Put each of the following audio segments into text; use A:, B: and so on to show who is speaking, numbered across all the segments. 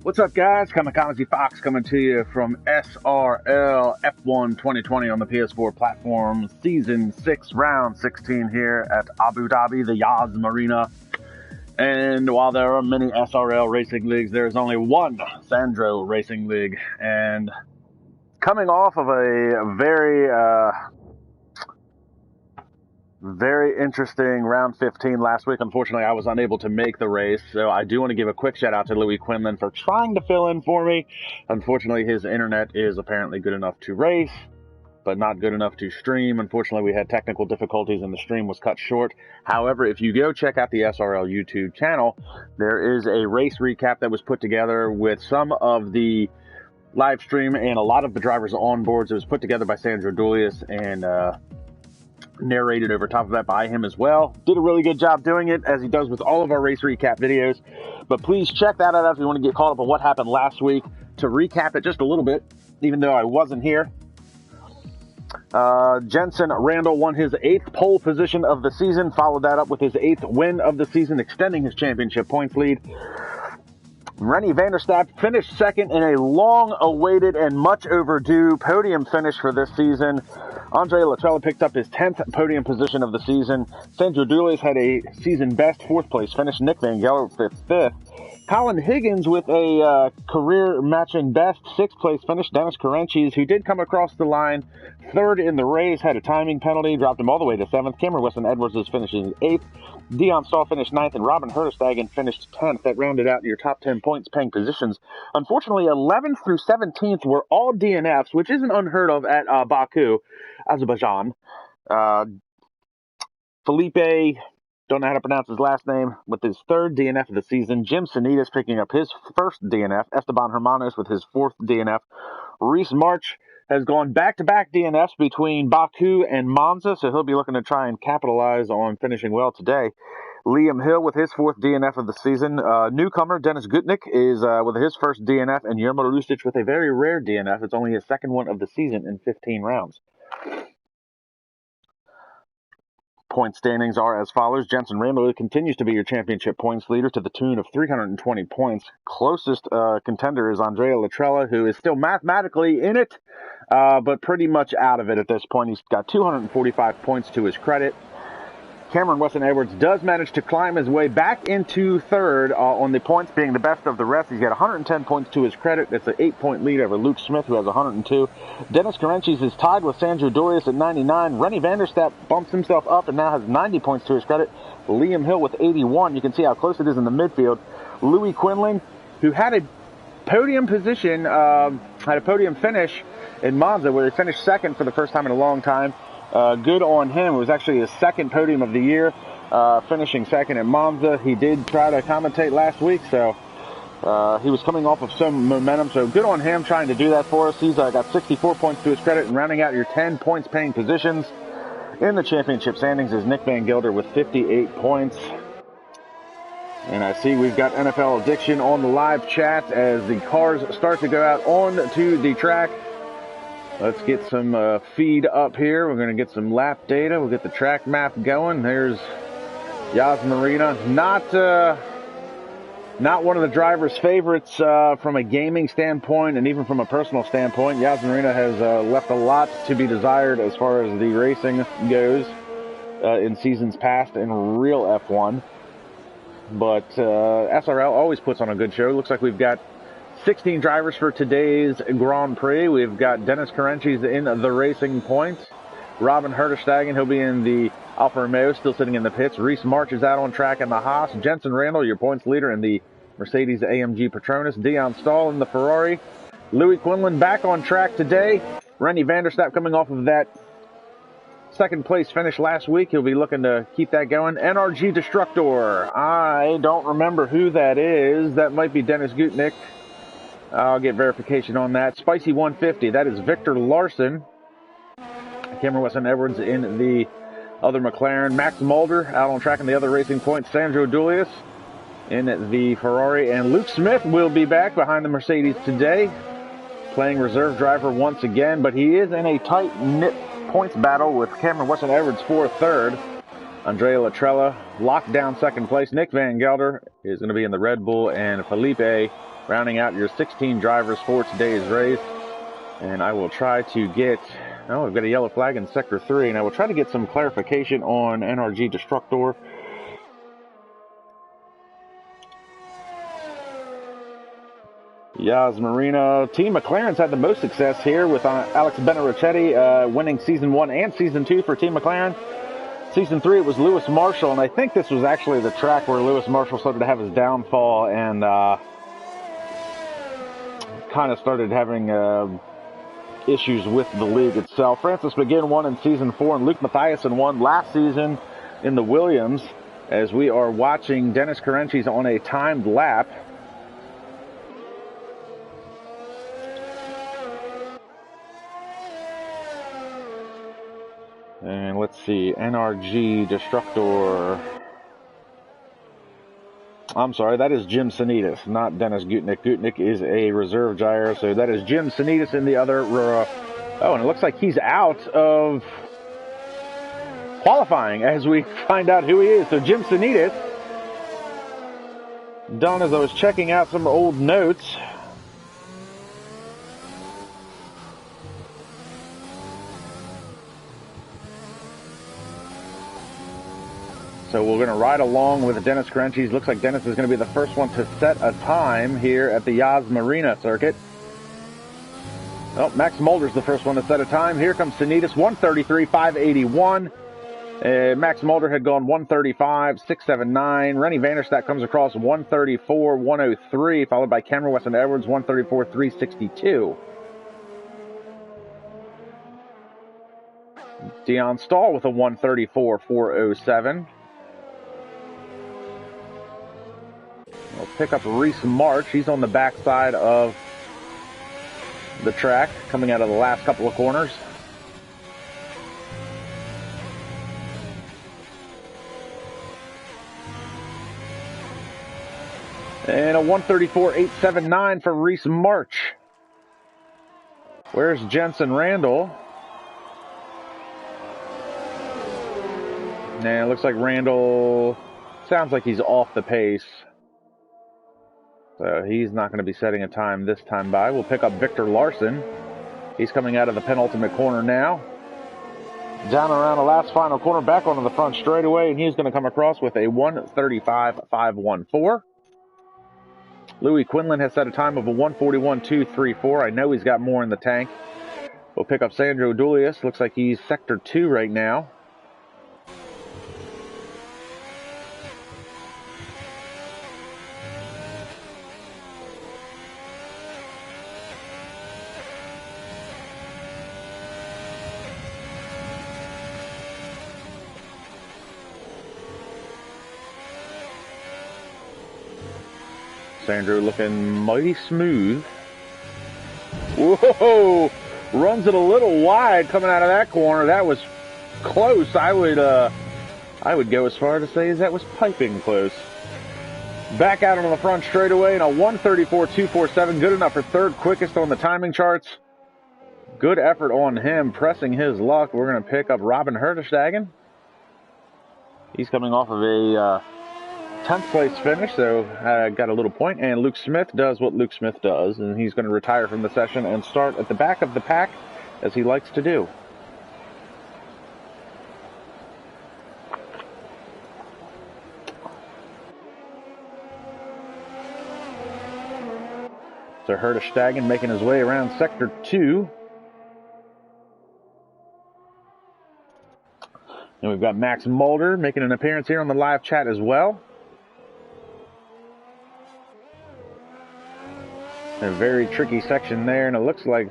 A: What's up, guys? KAMIKAZE-FOX coming to you from SRL F1 2020 on the PS4 platform. Season 6, round 16 here at Abu Dhabi, the Yas Marina. And while there are many SRL racing leagues, there is only one Sandro Racing League. And coming off of a very interesting round 15 last week. Unfortunately, I was unable to make the race, so I do want to give a quick shout out to Louis Quinlan for trying to fill in for me. Unfortunately, his internet is apparently good enough to race, but not good enough to stream. Unfortunately, we had technical difficulties and the stream was cut short. However, if you go check out the SRL YouTube channel, there is a race recap that was put together with some of the live stream and a lot of the drivers on boards. It was put together by Sandro Dulius and narrated over top of that by him as well. Did a really good job doing it, as he does with all of our race recap videos. But please check that out if you want to get caught up on what happened last week. To recap it just a little bit, even though I wasn't here, Jensen Randall won his 8th pole position of the season, followed that up with his 8th win of the season, extending his championship points lead. Rennie van der Staap finished second in a long-awaited and much overdue podium finish for this season. Andrea Latrella picked up his 10th podium position of the season. Sandro Dulius had a season-best 4th place finish. Nick Van Gelder with 5th. Colin Higgins with a career-matching best 6th place finish. Dennis Carenchis, who did come across the line 3rd in the race, had a timing penalty, dropped him all the way to 7th. Cameron Weston-Edwards was finishing 8th. Dion Stahl finished 9th, and Robin Herterstagen finished 10th. That rounded out your top 10 points-paying positions. Unfortunately, 11th through 17th were all DNFs, which isn't unheard of at Baku, Azerbaijan. Felipe, don't know how to pronounce his last name, with his 3rd DNF of the season. Jim Sanitas picking up his 1st DNF. Esteban Hermanos with his 4th DNF. Reese March has gone back-to-back DNFs between Baku and Monza, so he'll be looking to try and capitalize on finishing well today. Liam Hill with his 4th DNF of the season. Newcomer Dennis Gutnick is with his 1st DNF, and Yermo Lucic with a very rare DNF. It's only his 2nd one of the season in 15 rounds. Point standings are as follows. Jensen Randall continues to be your championship points leader to the tune of 320 points. Closest contender is Andrea Latrella, who is still mathematically in it, but pretty much out of it at this point. He's got 245 points to his credit. Cameron Weston-Edwards does manage to climb his way back into 3rd on the points, being the best of the rest. He's got 110 points to his credit. That's an 8-point lead over Luke Smith, who has 102. Dennis Carenchis is tied with Sandro Dulius at 99. Rennie van der Staap bumps himself up and now has 90 points to his credit. Liam Hill with 81. You can see how close it is in the midfield. Louis Quinlan, who had a podium position, had a podium finish in Monza, where he finished 2nd for the first time in a long time. Good on him. It was actually his 2nd podium of the year, finishing 2nd at Monza. He did try to commentate last week, so he was coming off of some momentum. So good on him trying to do that for us. He's got 64 points to his credit, and rounding out your 10 points-paying positions in the championship standings is Nick Van Gelder with 58 points. And I see we've got NFL Addiction on the live chat as the cars start to go out onto the track. Let's get some feed up here. We're going to get some lap data. We'll get the track map going. There's Yas Marina. Not one of the driver's favorites from a gaming standpoint and even from a personal standpoint. Yas Marina has left a lot to be desired as far as the racing goes in seasons past in real F1. But SRL always puts on a good show. Looks like we've got 16 drivers for today's Grand Prix. We've got Dennis Carenchis in the Racing Points. Robin Herterstagen, he'll be in the Alfa Romeo, still sitting in the pits. Reese March is out on track in the Haas. Jensen Randall, your points leader in the Mercedes AMG Petronas. Dion Stahl in the Ferrari. Louis Quinlan back on track today. Rennie van der Staap coming off of that 2nd place finish last week. He'll be looking to keep that going. NRG Destructor. I don't remember who that is. That might be Dennis Gutnick. I'll get verification on that. Spicy 150, that is Victor Larson. Cameron Weston-Edwards in the other McLaren. Max Mulder out on track in the other Racing Point. Sandro Dulius in the Ferrari. And Luke Smith will be back behind the Mercedes today, playing reserve driver once again. But he is in a tight-knit points battle with Cameron Weston-Edwards for 3rd. Andrea Latrella locked down second place. Nick Van Gelder is going to be in the Red Bull, and Felipe rounding out your 16 drivers for today's race. And I will try to get, oh, we've got a yellow flag in Sector 3, and I will try to get some clarification on NRG Destructor. Yas Marina. Team McLaren's had the most success here with Alex Benarichetti winning Season 1 and Season 2 for Team McLaren. Season 3, it was Lewis Marshall, and I think this was actually the track where Lewis Marshall started to have his downfall and kind of started having issues with the league itself. Francis McGinn won in Season 4, and Luke Mathiasen won last season in the Williams, as we are watching Dennis Carenchis on a timed lap. And let's see, NRG Destructor. I'm sorry, that is Jim Sanitas, not Dennis Gutnick. Gutnick is a reserve gyro, so that is Jim Sanitas in the other. Oh, and it looks like he's out of qualifying as we find out who he is. So Jim Sanitas, done as I was checking out some old notes. So we're going to ride along with Dennis Carenchis. Looks like Dennis is going to be the first one to set a time here at the Yas Marina circuit. Oh, Max Mulder's the first one to set a time. Here comes Sanitas, 1:33.581. Max Mulder had gone 1:35.679. Rennie Vanderstack comes across 1:34.103, followed by Cameron Weston Edwards, 1:34.362. Dion Stahl with a 1:34.407. We'll pick up Reese March. He's on the backside of the track, coming out of the last couple of corners. And a 1:34.879 for Reese March. Where's Jensen Randall? And it looks like Randall sounds like he's off the pace. So he's not going to be setting a time this time by. We'll pick up Victor Larson. He's coming out of the penultimate corner now. Down around the last final corner, back onto the front straightaway, and he's going to come across with a 1:35.514. Louis Quinlan has set a time of a 1:41.234. I know he's got more in the tank. We'll pick up Sandro Dulius. Looks like he's Sector 2 right now. Sandro looking mighty smooth. Whoa! Runs it a little wide coming out of that corner. That was close. I would go as far to say as that was piping close. Back out on the front straightaway and a 1:34.247. Good enough for third quickest on the timing charts. Good effort on him, pressing his luck. We're going to pick up Robin Herderstagen. He's coming off of a 10th place finish, so got a little point. And Luke Smith does what Luke Smith does, and he's going to retire from the session and start at the back of the pack, as he likes to do. So Herderstagen making his way around Sector 2. And we've got Max Mulder making an appearance here on the live chat as well. A very tricky section there, and it looks like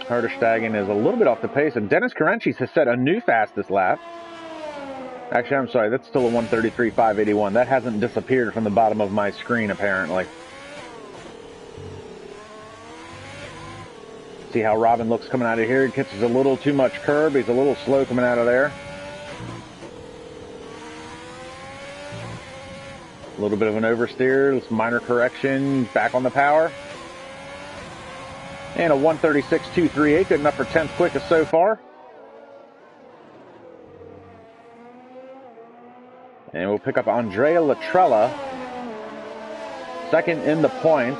A: Herderstagen is a little bit off the pace, and Dennis Carenchis has set a new fastest lap. Actually, I'm sorry, that's still a 1:33.581. That hasn't disappeared from the bottom of my screen, apparently. See how Robin looks coming out of here. He catches a little too much curb. He's a little slow coming out of there. A little bit of an oversteer, this minor correction, back on the power. And a 1:36.238, good enough for 10th quickest so far. And we'll pick up Andrea Latrella, second in the points.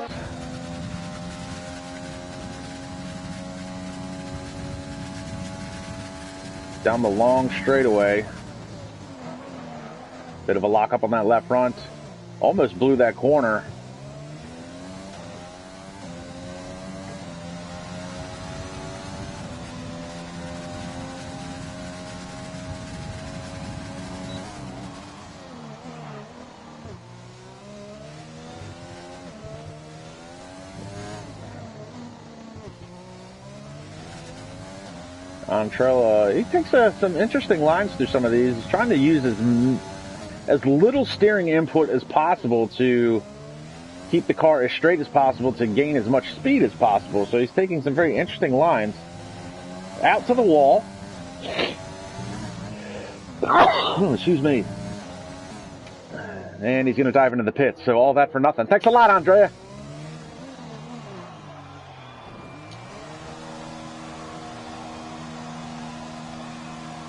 A: Down the long straightaway. Bit of a lock up on that left front. Almost blew that corner. Antrella, he takes some interesting lines through some of these. He's trying to use as little steering input as possible to keep the car as straight as possible to gain as much speed as possible. So he's taking some very interesting lines. Out to the wall. Excuse me. And he's going to dive into the pits. So all that for nothing. Thanks a lot, Andrea.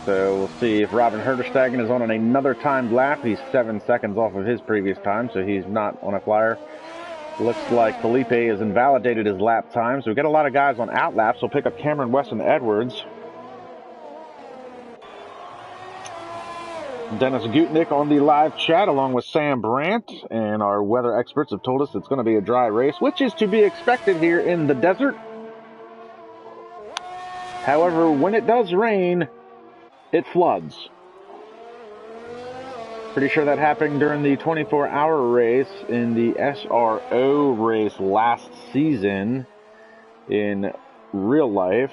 A: So we'll see if Robin Herterstegen is on another timed lap. He's 7 seconds off of his previous time, so he's not on a flyer. Looks like Felipe has invalidated his lap time. So we've got a lot of guys on out laps. We'll pick up Cameron Weston Edwards. Dennis Gutnick on the live chat along with Sam Brandt. And our weather experts have told us it's going to be a dry race, which is to be expected here in the desert. However, when it does rain, it floods. Pretty sure that happened during the 24-hour race in the SRO race last season in real life.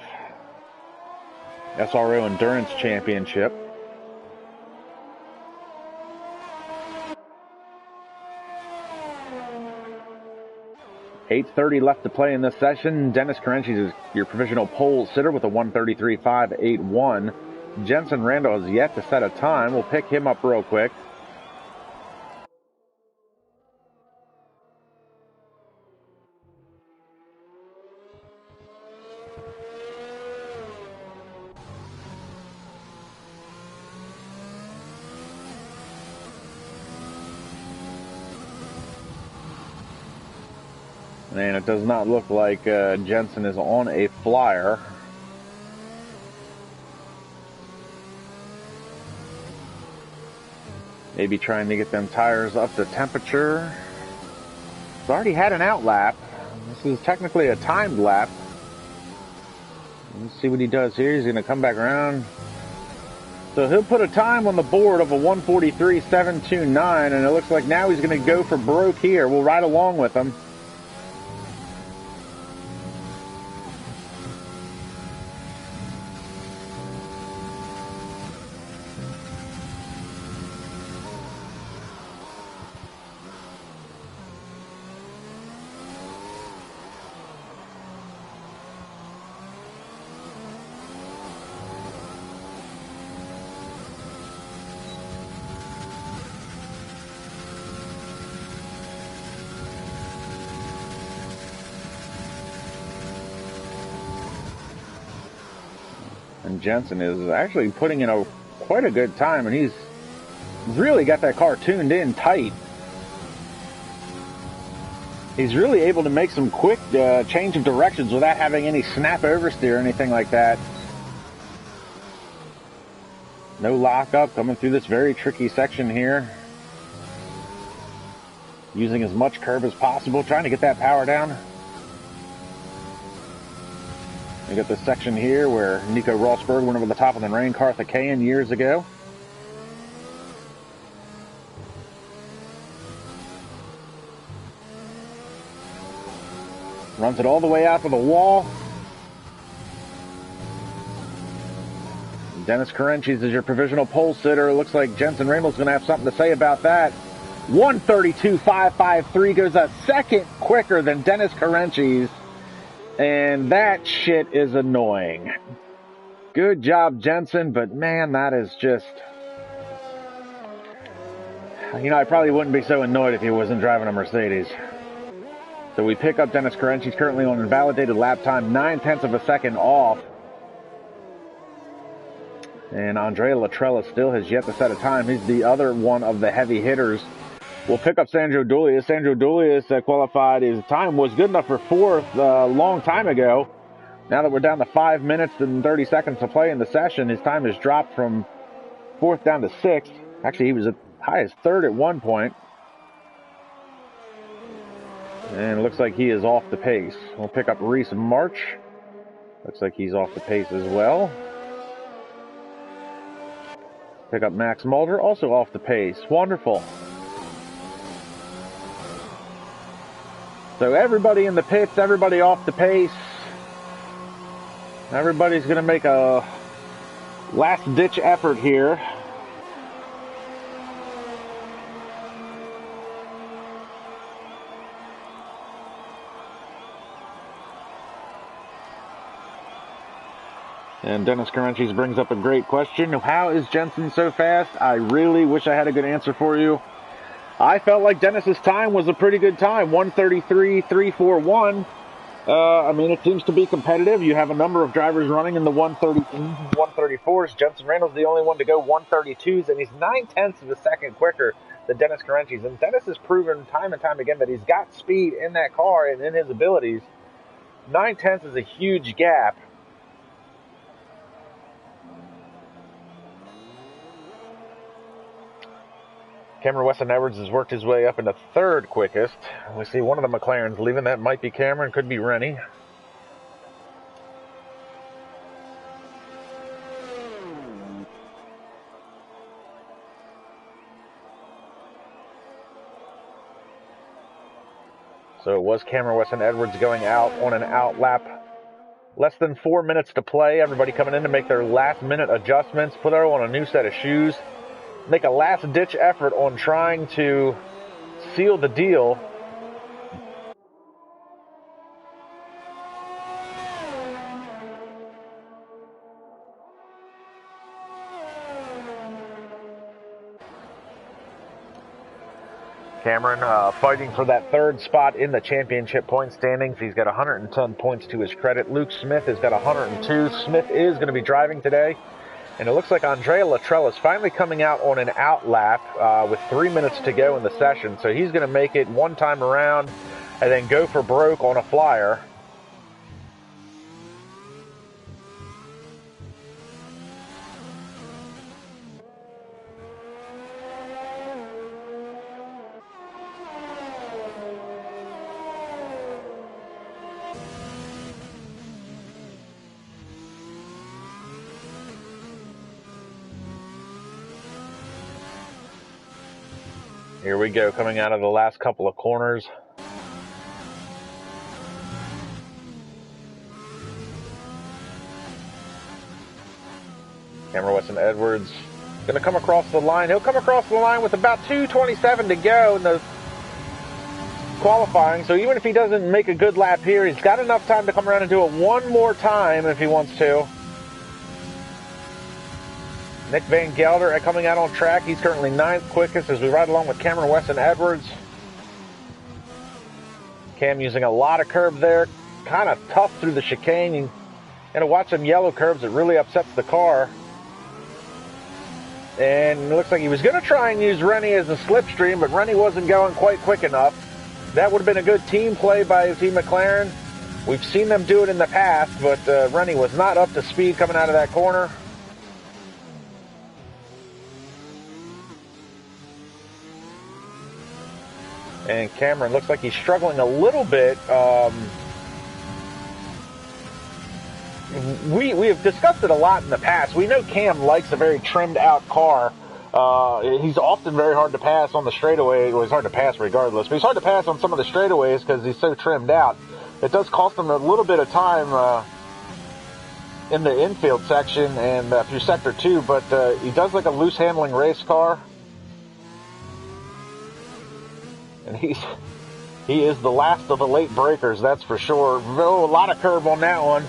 A: SRO Endurance Championship. .830 left to play in this session. Dennis Carenci is your provisional pole sitter with a 1:33.581. Jensen Randall has yet to set a time. We'll pick him up real quick. And it does not look like Jensen is on a flyer. Maybe trying to get them tires up to temperature. It's already had an out lap. This is technically a timed lap. Let's see what he does here. He's going to come back around. So he'll put a time on the board of a 1:43.729, and it looks like now he's going to go for broke here. We'll ride along with him. And Jensen is actually putting in quite a good time, and he's really got that car tuned in tight. He's really able to make some quick change of directions without having any snap oversteer or anything like that. No lockup coming through this very tricky section here. Using as much curb as possible, trying to get that power down. We got this section here where Nico Rosberg went over the top of the Rain Carthagena years ago. Runs it all the way out to the wall. Dennis Carenci is your provisional pole sitter. Looks like Jensen Randall's going to have something to say about that. 1:32.553 goes a second quicker than Dennis Carenci's. And that shit is annoying. Good job, Jensen, but man, that is just... You know, I probably wouldn't be so annoyed if he wasn't driving a Mercedes. So we pick up Dennis Carenci. He's currently on invalidated lap time, 0.9 of a second off. And Andrea Latrella still has yet to set a time. He's the other one of the heavy hitters. We'll pick up Sandro Dulius. Sandro Dulius qualified. His time was good enough for fourth a long time ago. Now that we're down to 5 minutes and 30 seconds to play in the session, his time has dropped from fourth down to sixth. Actually, he was as high as third at one point. And it looks like he is off the pace. We'll pick up Reese March. Looks like he's off the pace as well. Pick up Max Mulder, also off the pace. Wonderful. So everybody in the pits, everybody off the pace. Everybody's going to make a last-ditch effort here. And Dennis Carenchis brings up a great question. How is Jensen so fast? I really wish I had a good answer for you. I felt like Dennis's time was a pretty good time, 1:33.341. I mean, it seems to be competitive. You have a number of drivers running in the 1:34s. Jensen Randall's the only one to go 1:32s, and he's 9/10 of a second quicker than Dennis Carenchis. And Dennis has proven time and time again that he's got speed in that car and in his abilities. 9/10 is a huge gap. Cameron Weston Edwards has worked his way up into third quickest. We see one of the McLarens leaving. That might be Cameron, could be Rennie. So it was Cameron Weston Edwards going out on an out lap. Less than 4 minutes to play. Everybody coming in to make their last minute adjustments, put on a new set of shoes. Make a last-ditch effort on trying to seal the deal. Cameron fighting for that third spot in the championship point standings. He's got 110 points to his credit. Luke Smith has got 102. Smith is going to be driving today. And it looks like Andrea Latrella is finally coming out on an out lap with 3 minutes to go in the session. So he's going to make it one time around and then go for broke on a flyer. Here we go, coming out of the last couple of corners. Cameron Weston Edwards going to come across the line. He'll come across the line with about 2:27 to go in the qualifying. So even if he doesn't make a good lap here, he's got enough time to come around and do it one more time if he wants to. Nick Van Gelder coming out on track. He's currently 9th quickest as we ride along with Cameron Weston Edwards. Cam using a lot of curb there. Kind of tough through the chicane. And to watch some yellow curbs, it really upsets the car. And it looks like he was going to try and use Rennie as a slipstream, but Rennie wasn't going quite quick enough. That would have been a good team play by Team McLaren. We've seen them do it in the past, but Rennie was not up to speed coming out of that corner. And Cameron looks like he's struggling a little bit. We have discussed it a lot in the past. We know Cam likes a very trimmed out car. He's often very hard to pass on the straightaway. Well, he's hard to pass regardless, but he's hard to pass on some of the straightaways because he's so trimmed out. It does cost him a little bit of time in the infield section and through Sector 2, but he does like a loose handling race car. And he is the last of the late breakers, that's for sure. Oh, a lot of curb on that one.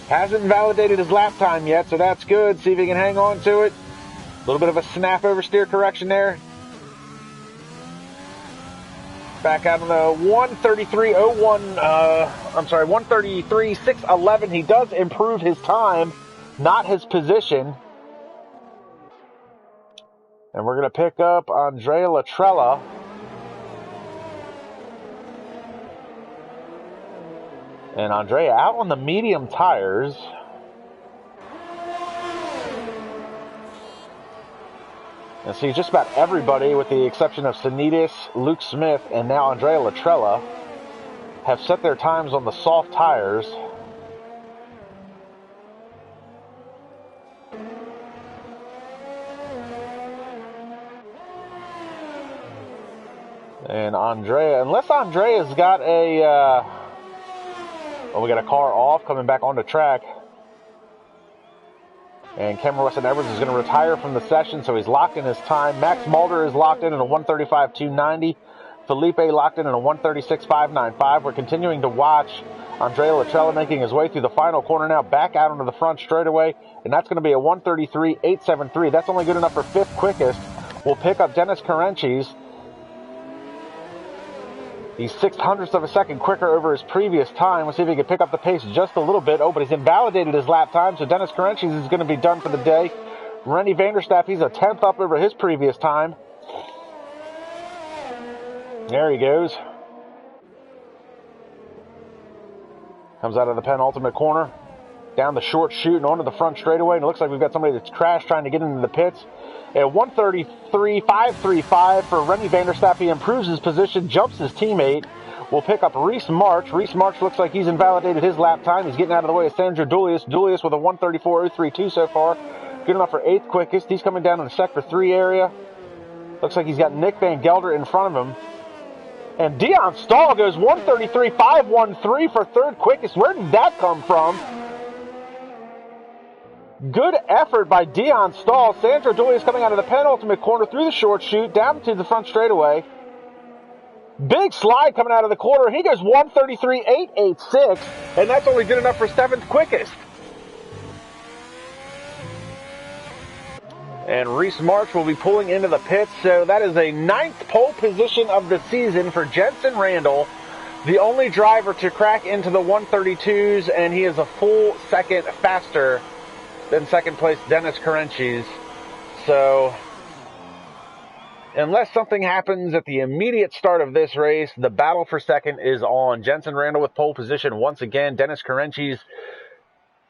A: Hasn't validated his lap time yet, so that's good. See if he can hang on to it. A little bit of a snap oversteer correction there. Back out on the 1:33.611. He does improve his time, not his position. And we're going to pick up Andrea Latrella. And Andrea out on the medium tires. And see, just about everybody, with the exception of Sanitas, Luke Smith, and now Andrea Latrella, have set their times on the soft tires. And Andrea, unless Andrea's got a, we got a car off coming back on the track. And Cameron Weston Edwards is going to retire from the session, so he's locked in his time. Max Mulder is locked in at a 1:35.290. Felipe locked in at a 1:36.595. We're continuing to watch Andrea Latrella making his way through the final corner now, back out onto the front straightaway, and that's going to be a 1:33.873. That's only good enough for fifth quickest. We'll pick up Dennis Carenchis. He's 0.06 of a second quicker over his previous time. We'll see if he can pick up the pace just a little bit. Oh, but he's invalidated his lap time, so Dennis Carenchis is going to be done for the day. Rennie Vanderstapp, he's a 10th up over his previous time. There he goes. Comes out of the penultimate corner, down the short chute and onto the front straightaway, and it looks like we've got somebody that's crashed trying to get into the pits. At 1:33.535 for Rennie Vanderstapp. He improves his position, jumps his teammate. We'll pick up Reese March. Reese March looks like he's invalidated his lap time. He's getting out of the way of Sandro Dulius. Dulius with a 1:34.032 so far. Good enough for 8th quickest. He's coming down in the Sector 3 area. Looks like he's got Nick Van Gelder in front of him. And Dion Stahl goes 1:33.513 for 3rd quickest. Where did that come from? Good effort by Dion Stahl. Sandro Dulius coming out of the penultimate corner through the short chute, down to the front straightaway. Big slide coming out of the corner. He goes 1:33.886, and that's only good enough for 7th quickest. And Reese March will be pulling into the pits, so that is a 9th pole position of the season for Jensen Randall, the only driver to crack into the 1:32s, and he is a full second faster than second place Dennis Carenchis. So, unless something happens at the immediate start of this race, the battle for second is on. Jensen Randall with pole position once again. Dennis Carenchis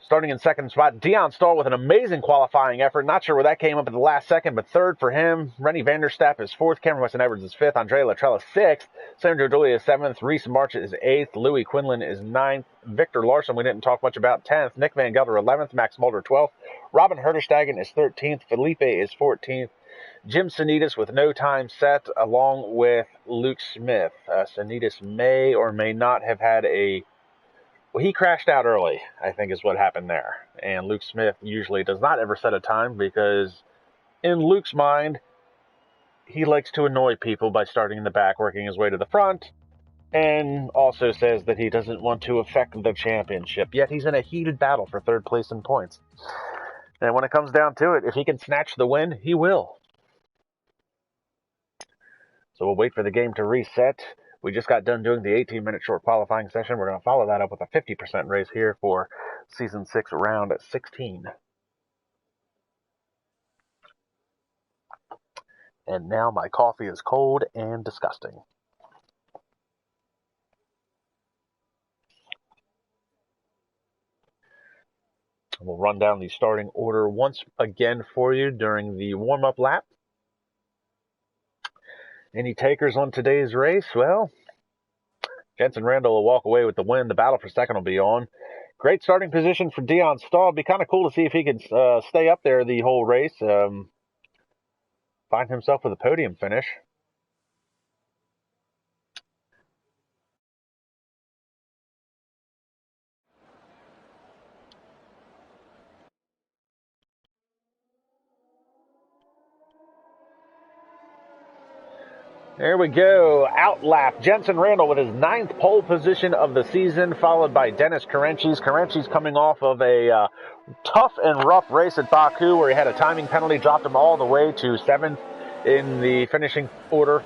A: starting in second spot. Dion Stahl with an amazing qualifying effort. Not sure where that came up at the last second, but 3rd for him. Rennie Vanderstapp is 4th. Cameron Weston Edwards is 5th. Andrea Latrella 6th. Sandro Dulius is 7th. Reese March is 8th. Louis Quinlan is 9th. Victor Larson, we didn't talk much about, 10th. Nick Van Gelder 11th. Max Mulder 12th. Robin Herterstegen is 13th. Felipe is 14th. Jim Sanitas with no time set, along with Luke Smith. Sanitas may or may not have had a... Well, he crashed out early, I think is what happened there. And Luke Smith usually does not ever set a time because in Luke's mind, he likes to annoy people by starting in the back, working his way to the front, and also says that he doesn't want to affect the championship. Yet he's in a heated battle for 3rd place in points. And when it comes down to it, if he can snatch the win, he will. So we'll wait for the game to reset. We just got done doing the 18-minute short qualifying session. We're going to follow that up with a 50% race here for Season 6, Round 16. And now my coffee is cold and disgusting. We'll run down the starting order once again for you during the warm-up lap. Any takers on today's race? Well, Jensen Randall will walk away with the win. The battle for second will be on. Great starting position for Dion Stahl. It'd be kind of cool to see if he can stay up there the whole race. Find himself with a podium finish. There we go. Outlap. Jensen Randall with his 9th pole position of the season, followed by Dennis Carenchis. Carenchis coming off of a tough and rough race at Baku where he had a timing penalty, dropped him all the way to 7th in the finishing order.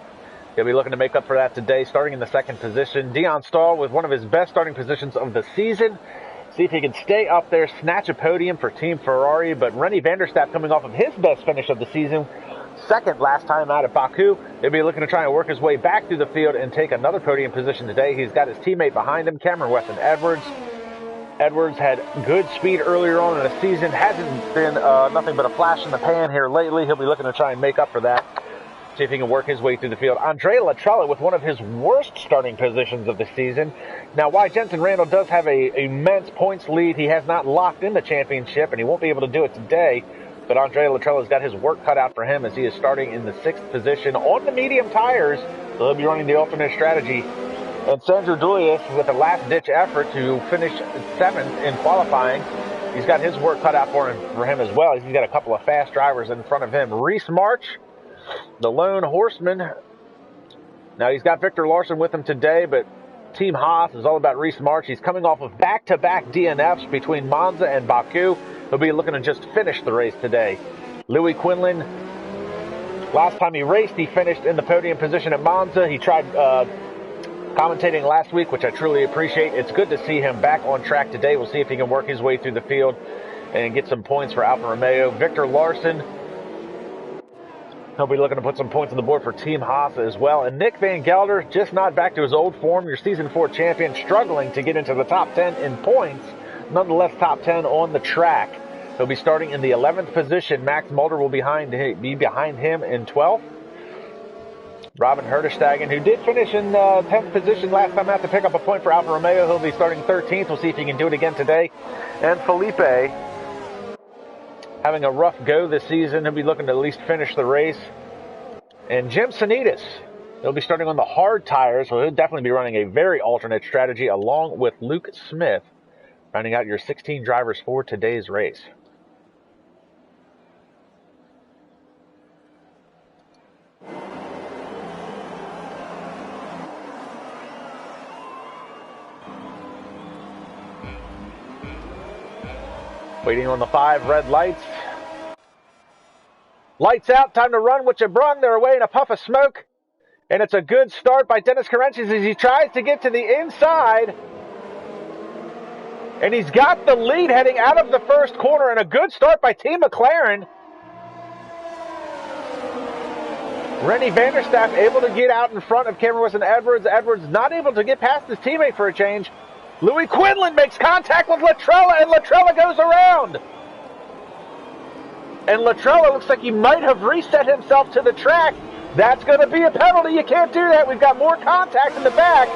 A: He'll be looking to make up for that today, starting in the 2nd position. Dion Stahl with one of his best starting positions of the season. See if he can stay up there, snatch a podium for Team Ferrari. But Rennie Vanderstapp coming off of his best finish of the season, second last time out at Baku. He'll be looking to try and work his way back through the field and take another podium position today. He's got his teammate behind him, Cameron Weston Edwards. Edwards had good speed earlier on in the season. Hasn't been nothing but a flash in the pan here lately. He'll be looking to try and make up for that. See if he can work his way through the field. Andrea Latrella with one of his worst starting positions of the season. Now, while Jensen Randall does have a immense points lead, he has not locked in the championship, and he won't be able to do it today. But Andrea Latrella's got his work cut out for him as he is starting in the 6th position on the medium tires. So he'll be running the alternate strategy. And Sandro Julius with a last-ditch effort to finish 7th in qualifying. He's got his work cut out for him as well. He's got a couple of fast drivers in front of him. Reese March, the lone horseman. Now, he's got Victor Larson with him today, but Team Haas is all about Reese March. He's coming off of back-to-back DNFs between Monza and Baku. He'll be looking to just finish the race today. Louis Quinlan, last time he raced, he finished in the podium position at Monza. He tried commentating last week, which I truly appreciate. It's good to see him back on track today. We'll see if he can work his way through the field and get some points for Alfa Romeo. Victor Larson, he'll be looking to put some points on the board for Team Haas as well. And Nick Van Gelder, just not back to his old form. Your Season 4 champion, struggling to get into the top 10 in points. Nonetheless, top 10 on the track. He'll be starting in the 11th position. Max Mulder will be behind him in 12th. Robin Herderstagen, who did finish in 10th position last time out to pick up a point for Alfa Romeo. He'll be starting 13th. We'll see if he can do it again today. And Felipe, having a rough go this season. He'll be looking to at least finish the race. And Jim Sanitas, he'll be starting on the hard tires, so he'll definitely be running a very alternate strategy along with Luke Smith, rounding out your 16 drivers for today's race. Waiting on the 5 red lights. Lights out, time to run what you brung. They're away in a puff of smoke. And it's a good start by Dennis Carrences as he tries to get to the inside. And he's got the lead heading out of the first corner, and a good start by Team McLaren. Rennie Vanderstapp able to get out in front of Cameron Weston Edwards. Edwards not able to get past his teammate for a change. Louis Quinlan makes contact with Latrella, and Latrella goes around. And Latrella looks like he might have reset himself to the track. That's going to be a penalty. You can't do that. We've got more contact in the back.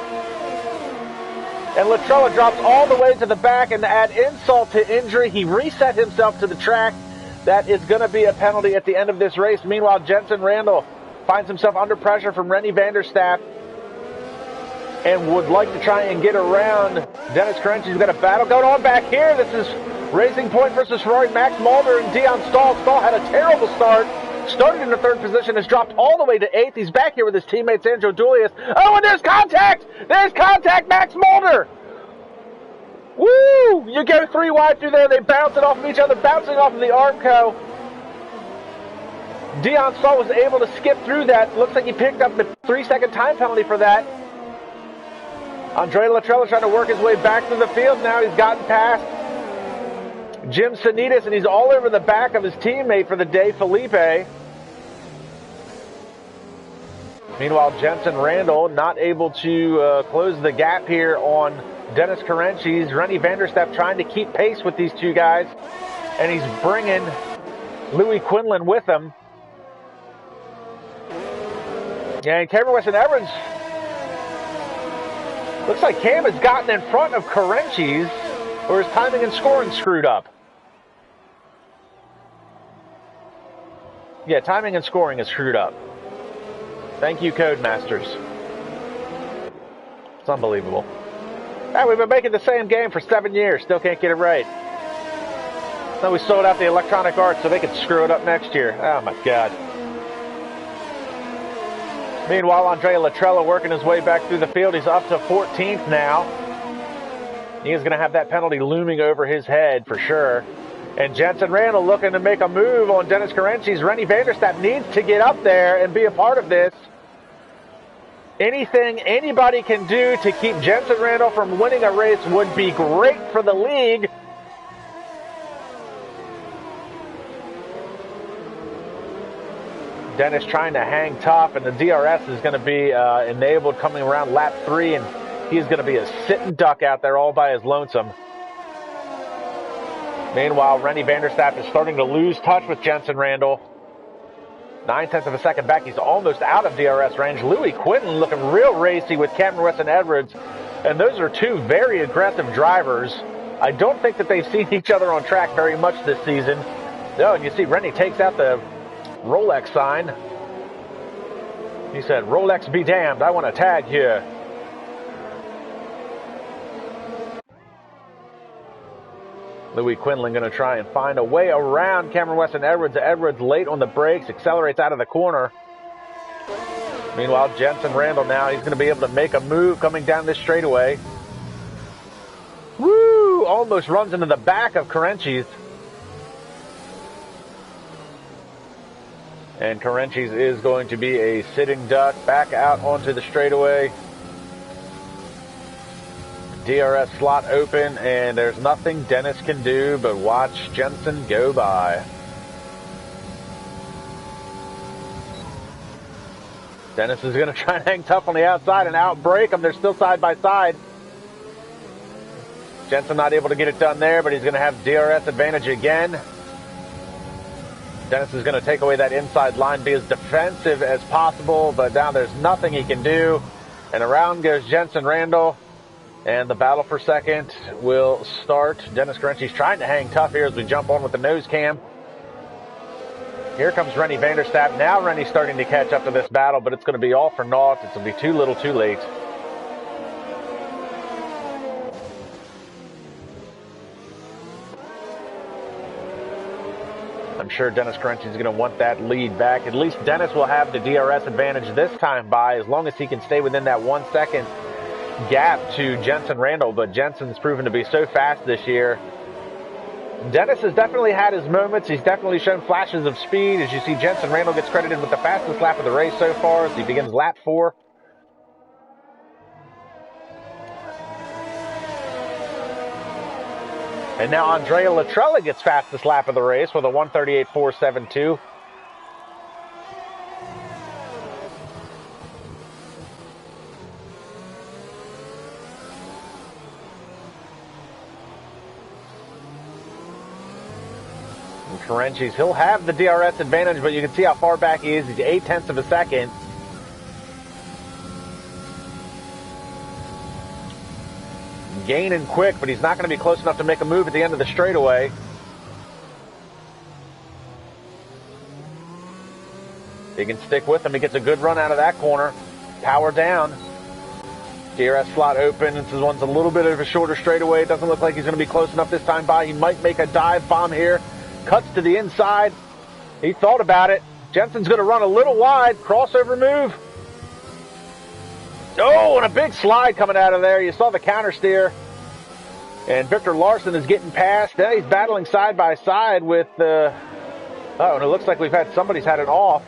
A: And Latrella drops all the way to the back, and to add insult to injury, he reset himself to the track. That is going to be a penalty at the end of this race. Meanwhile, Jensen Randall finds himself under pressure from Rennie Vanderstapp and would like to try and get around Dennis Carrences. He's got a battle going on back here. This is Racing Point versus Ferrari. Max Mulder and Dion Stahl. Stahl had a terrible start. Started in the 3rd position, has dropped all the way to 8th. He's back here with his teammate, Sandro Julius. Oh, and there's contact! There's contact, Max Mulder! Woo! You go 3 wide through there. They bounce it off of each other, bouncing off of the Armco. Dion Stahl was able to skip through that. Looks like he picked up the 3-second time penalty for that. Andrea Latrella trying to work his way back through the field now. He's gotten past Jim Sanitas, and he's all over the back of his teammate for the day, Felipe. Meanwhile, Jensen Randall not able to close the gap here on Dennis Carrences. Rennie Vanderstapp trying to keep pace with these two guys, and he's bringing Louis Quinlan with him. And Cameron Weston Edwards, looks like Cam has gotten in front of Carrences, or his timing and scoring screwed up. Yeah, timing and scoring is screwed up. Thank you, Codemasters. It's unbelievable. Hey, we've been making the same game for 7 years. Still can't get it right. No, we sold out the Electronic Arts so they could screw it up next year. Oh, my God. Meanwhile, Andrea Latrella working his way back through the field. He's up to 14th now. He is going to have that penalty looming over his head for sure. And Jensen Randall looking to make a move on Dennis Carrences. Rennie Vanderstapp needs to get up there and be a part of this. Anything anybody can do to keep Jensen Randall from winning a race would be great for the league. Dennis trying to hang tough, and the DRS is going to be enabled coming around lap 3, and he's going to be a sitting duck out there all by his lonesome. Meanwhile, Rennie Vanderstapp is starting to lose touch with Jensen Randall. 9/10 of a second back. He's almost out of DRS range. Louis Quinlan looking real racy with Cameron Weston-Edwards, and those are two very aggressive drivers. I don't think that they've seen each other on track very much this season. No, and you see Rennie takes out the Rolex sign. He said, "Rolex be damned, I want a tag here." Louis Quinlan going to try and find a way around Cameron Weston-Edwards. Edwards late on the brakes, accelerates out of the corner. Meanwhile, Jensen Randall now, he's going to be able to make a move coming down this straightaway. Woo! Almost runs into the back of Carenchis. And Carenchis is going to be a sitting duck back out onto the straightaway. DRS slot open, and there's nothing Dennis can do but watch Jensen go by. Dennis is going to try and hang tough on the outside and outbrake them. They're still side by side. Jensen not able to get it done there, but he's going to have DRS advantage again. Dennis is going to take away that inside line, be as defensive as possible, but now there's nothing he can do. And around goes Jensen Randall. And the battle for second will start. Dennis Carenchis trying to hang tough here as we jump on with the nose cam. Here comes Rennie Vanderstapp. Now Rennie's starting to catch up to this battle, but it's going to be all for naught. It's going to be too little too late. I'm sure Dennis Carenchis is going to want that lead back. At least Dennis will have the DRS advantage this time by, as long as he can stay within that 1 second gap to Jensen Randall, but Jensen's proven to be so fast this year. Dennis has definitely had his moments. He's definitely shown flashes of speed. As you see, Jensen Randall gets credited with the fastest lap of the race so far as he begins lap 4. And now Andrea Latrella gets fastest lap of the race with a 1:38.472. Carenchis, he'll have the DRS advantage, but you can see how far back he is. He's 0.8 of a second. Gaining quick, but he's not going to be close enough to make a move at the end of the straightaway. He can stick with him. He gets a good run out of that corner. Power down. DRS slot open. This one's a little bit of a shorter straightaway. It doesn't look like he's going to be close enough this time by. He might make a dive bomb here. Cuts to the inside. He thought about it. Jensen's going to run a little wide. Crossover move. Oh, and a big slide coming out of there. You saw the counter steer. And Victor Larson is getting past. Now he's battling side by side with and it looks like somebody's had it off.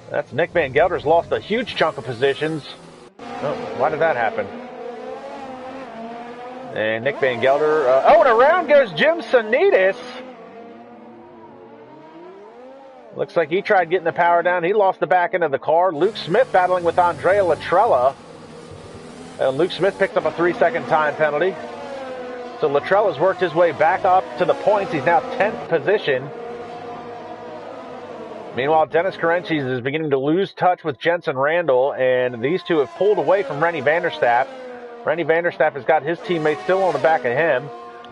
A: That's Nick Van Gelder's lost a huge chunk of positions. Oh, why did that happen? And Nick Van Gelder. And around goes Jim Sanitas. Looks like he tried getting the power down. He lost the back end of the car. Luke Smith battling with Andrea Latrella. And Luke Smith picks up a 3-second time penalty. So Latrella's worked his way back up to the points. He's now 10th position. Meanwhile, Dennis Carenchis is beginning to lose touch with Jensen Randall, and these two have pulled away from Rennie Vanderstapp. Rennie Vanderstapp has got his teammates still on the back of him.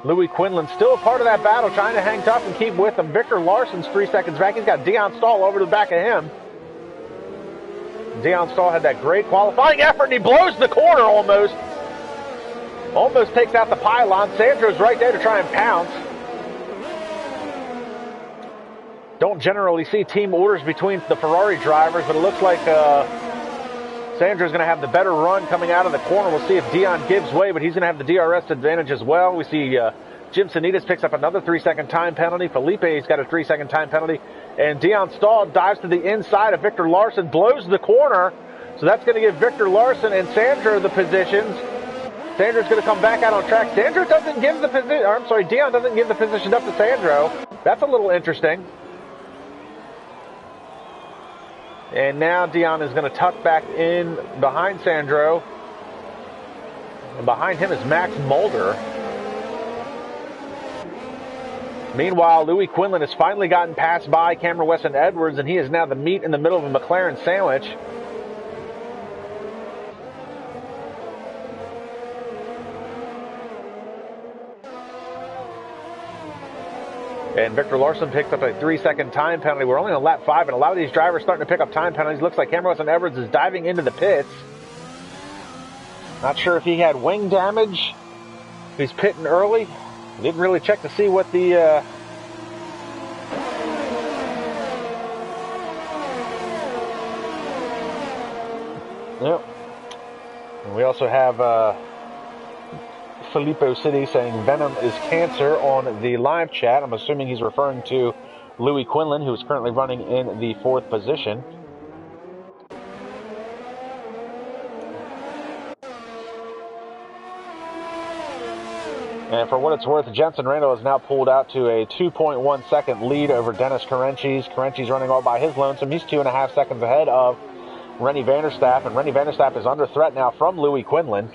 A: Louis Quinlan still a part of that battle, trying to hang tough and keep with him. Victor Larson's 3 seconds back. He's got Dion Stahl over the back of him. Dion Stahl had that great qualifying effort, and he blows the corner almost. Almost takes out the pylon. Sandro's right there to try and pounce. Don't generally see team orders between the Ferrari drivers, but it looks like Sandro's going to have the better run coming out of the corner. We'll see if Dion gives way, but he's going to have the DRS advantage as well. We see Jim Sanitas picks up another 3-second time penalty. Felipe's got a 3-second time penalty. And Dion Stahl dives to the inside of Victor Larson, blows the corner. So that's going to give Victor Larson and Sandro the positions. Sandro's going to come back out on track. Dion doesn't give the position up to Sandro. That's a little interesting. And now Dion is going to tuck back in behind Sandro. And behind him is Max Mulder. Meanwhile, Louis Quinlan has finally gotten passed by Cameron Weston Edwards, and he is now the meat in the middle of a McLaren sandwich. And Victor Larson picked up a 3-second time penalty. We're only on lap 5, and a lot of these drivers starting to pick up time penalties. Looks like Cameron Weston Edwards is diving into the pits. Not sure if he had wing damage. He's pitting early. Didn't really check to see what the... Yep. And we also have Filippo City saying Venom is cancer on the live chat. I'm assuming he's referring to Louis Quinlan, who is currently running in the 4th position. And for what it's worth, Jensen Randall has now pulled out to a 2.1 second lead over Dennis Carenchis. Carenchis running all by his lonesome. He's 2.5 seconds ahead of Rennie Vanderstapp, and Rennie Vanderstapp is under threat now from Louis Quinlan.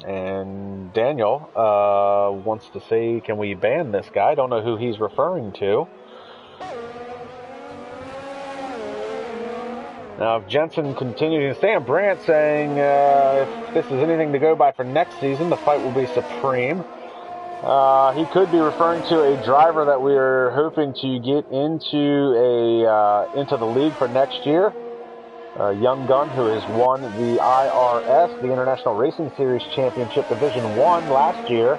A: And Daniel wants to say, can we ban this guy? I don't know who he's referring to. Now, if Jensen continues, Sam Brandt saying if this is anything to go by for next season, the fight will be supreme. He could be referring to a driver that we are hoping to get into the league for next year. A young gun who has won the IRS, the International Racing Series Championship Division 1 last year.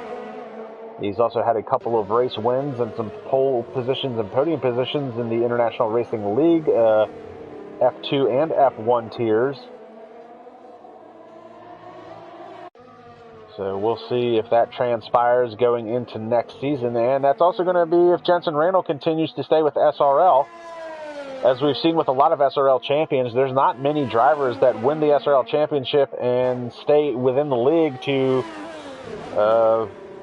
A: He's also had a couple of race wins and some pole positions and podium positions in the International Racing League, F2 and F1 tiers. So we'll see if that transpires going into next season. And that's also going to be if Jensen Randall continues to stay with SRL. As we've seen with a lot of SRL champions, there's not many drivers that win the SRL championship and stay within the league to